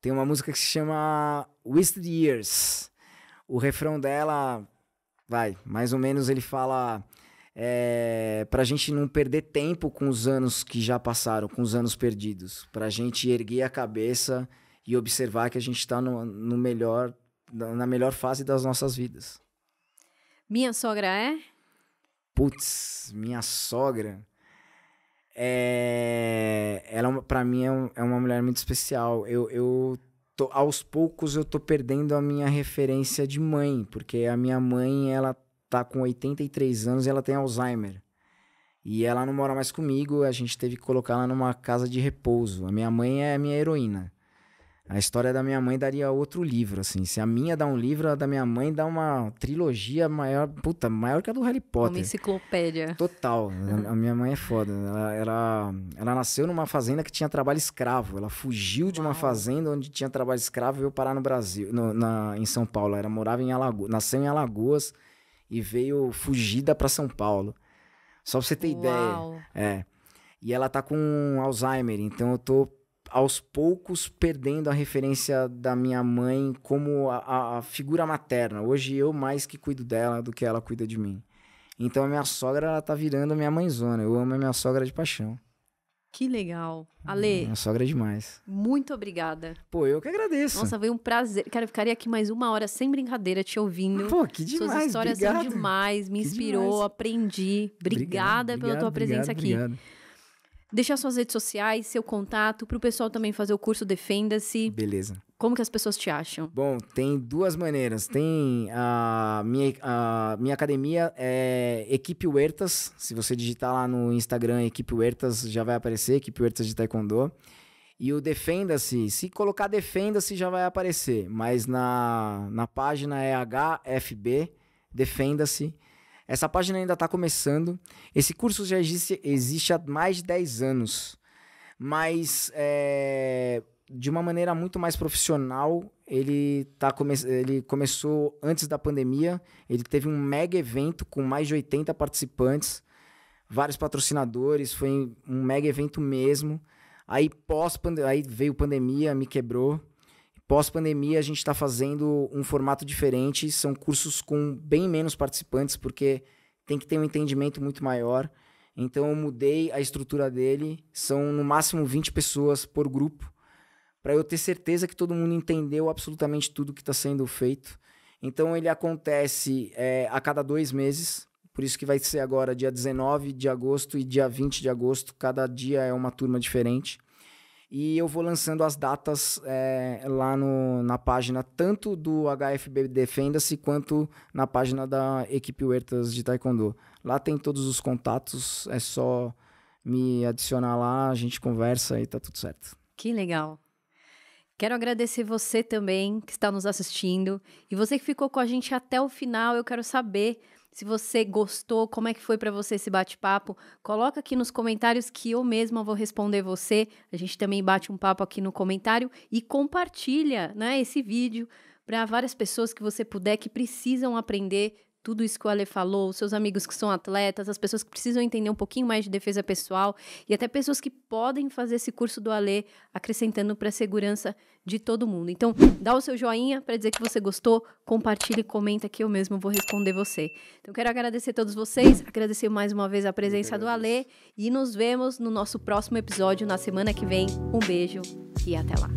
Tem uma música que se chama Wasted Years. O refrão dela, mais ou menos ele fala... pra gente não perder tempo com os anos que já passaram, com os anos perdidos. Pra gente erguer a cabeça e observar que a gente tá na melhor fase das nossas vidas. Minha sogra é? Putz, minha sogra... Ela, pra mim, é uma mulher muito especial. Aos poucos, eu tô perdendo a minha referência de mãe, porque a minha mãe, ela tá com 83 anos e ela tem Alzheimer. E ela não mora mais comigo, a gente teve que colocar ela numa casa de repouso. A minha mãe é a minha heroína. A história da minha mãe daria outro livro, assim. Se a minha dá um livro, a da minha mãe dá uma trilogia maior que a do Harry Potter. Uma enciclopédia. Total. A minha mãe é foda. Ela nasceu numa fazenda que tinha trabalho escravo. Ela fugiu de uma fazenda onde tinha trabalho escravo e veio parar no Brasil, em São Paulo. Ela morava em Alagoas, nasceu em Alagoas e veio fugida para São Paulo. Só pra você ter ideia. E ela tá com Alzheimer, então eu tô aos poucos perdendo a referência da minha mãe como a figura materna. Hoje eu mais que cuido dela do que ela cuida de mim. Então a minha sogra, ela tá virando a minha mãezona. Eu amo a minha sogra de paixão. Que legal. Ale, Minha sogra é demais. muito obrigada. Pô, eu que agradeço. Nossa, foi um prazer. Cara, eu ficaria aqui mais 1 hora sem brincadeira te ouvindo. Pô, que demais, Suas histórias obrigado. são demais, me Que inspirou, demais. aprendi. Obrigada pela tua presença aqui. Obrigado. Deixa suas redes sociais, seu contato, pro pessoal também fazer o curso Defenda-se. Beleza. Como que as pessoas te acham? Bom, tem 2 maneiras. Tem a minha academia, é Equipe Huertas. Se você digitar lá no Instagram, Equipe Huertas, já vai aparecer, Equipe Huertas de Taekwondo. E o Defenda-se, se colocar Defenda-se já vai aparecer, mas na página é HFB, Defenda-se. Essa página ainda está começando. Esse curso já existe há mais de 10 anos, mas de uma maneira muito mais profissional. Ele começou antes da pandemia, ele teve um mega evento com mais de 80 participantes, vários patrocinadores, foi um mega evento mesmo. Aí veio pandemia, me quebrou. Pós-pandemia, a gente está fazendo um formato diferente. São cursos com bem menos participantes, porque tem que ter um entendimento muito maior. Então, eu mudei a estrutura dele. São, no máximo, 20 pessoas por grupo, para eu ter certeza que todo mundo entendeu absolutamente tudo que está sendo feito. Então, ele acontece a cada 2 meses. Por isso que vai ser agora dia 19 de agosto e dia 20 de agosto. Cada dia é uma turma diferente. E eu vou lançando as datas lá na página, tanto do HFB Defenda-se, quanto na página da Equipe Huertas de Taekwondo. Lá tem todos os contatos, é só me adicionar lá, a gente conversa e tá tudo certo. Que legal. Quero agradecer você também que está nos assistindo. E você que ficou com a gente até o final, eu quero saber se você gostou, como é que foi para você esse bate-papo. Coloca aqui nos comentários que eu mesma vou responder você. A gente também bate um papo aqui no comentário e compartilha, né, esse vídeo para várias pessoas que você puder, que precisam aprender tudo isso que o Ale falou, os seus amigos que são atletas, as pessoas que precisam entender um pouquinho mais de defesa pessoal e até pessoas que podem fazer esse curso do Ale, acrescentando para a segurança de todo mundo. Então, dá o seu joinha para dizer que você gostou, compartilha e comenta que eu mesmo vou responder você. Então, quero agradecer a todos vocês, agradecer mais uma vez a presença do Ale e nos vemos no nosso próximo episódio na semana que vem. Um beijo e até lá.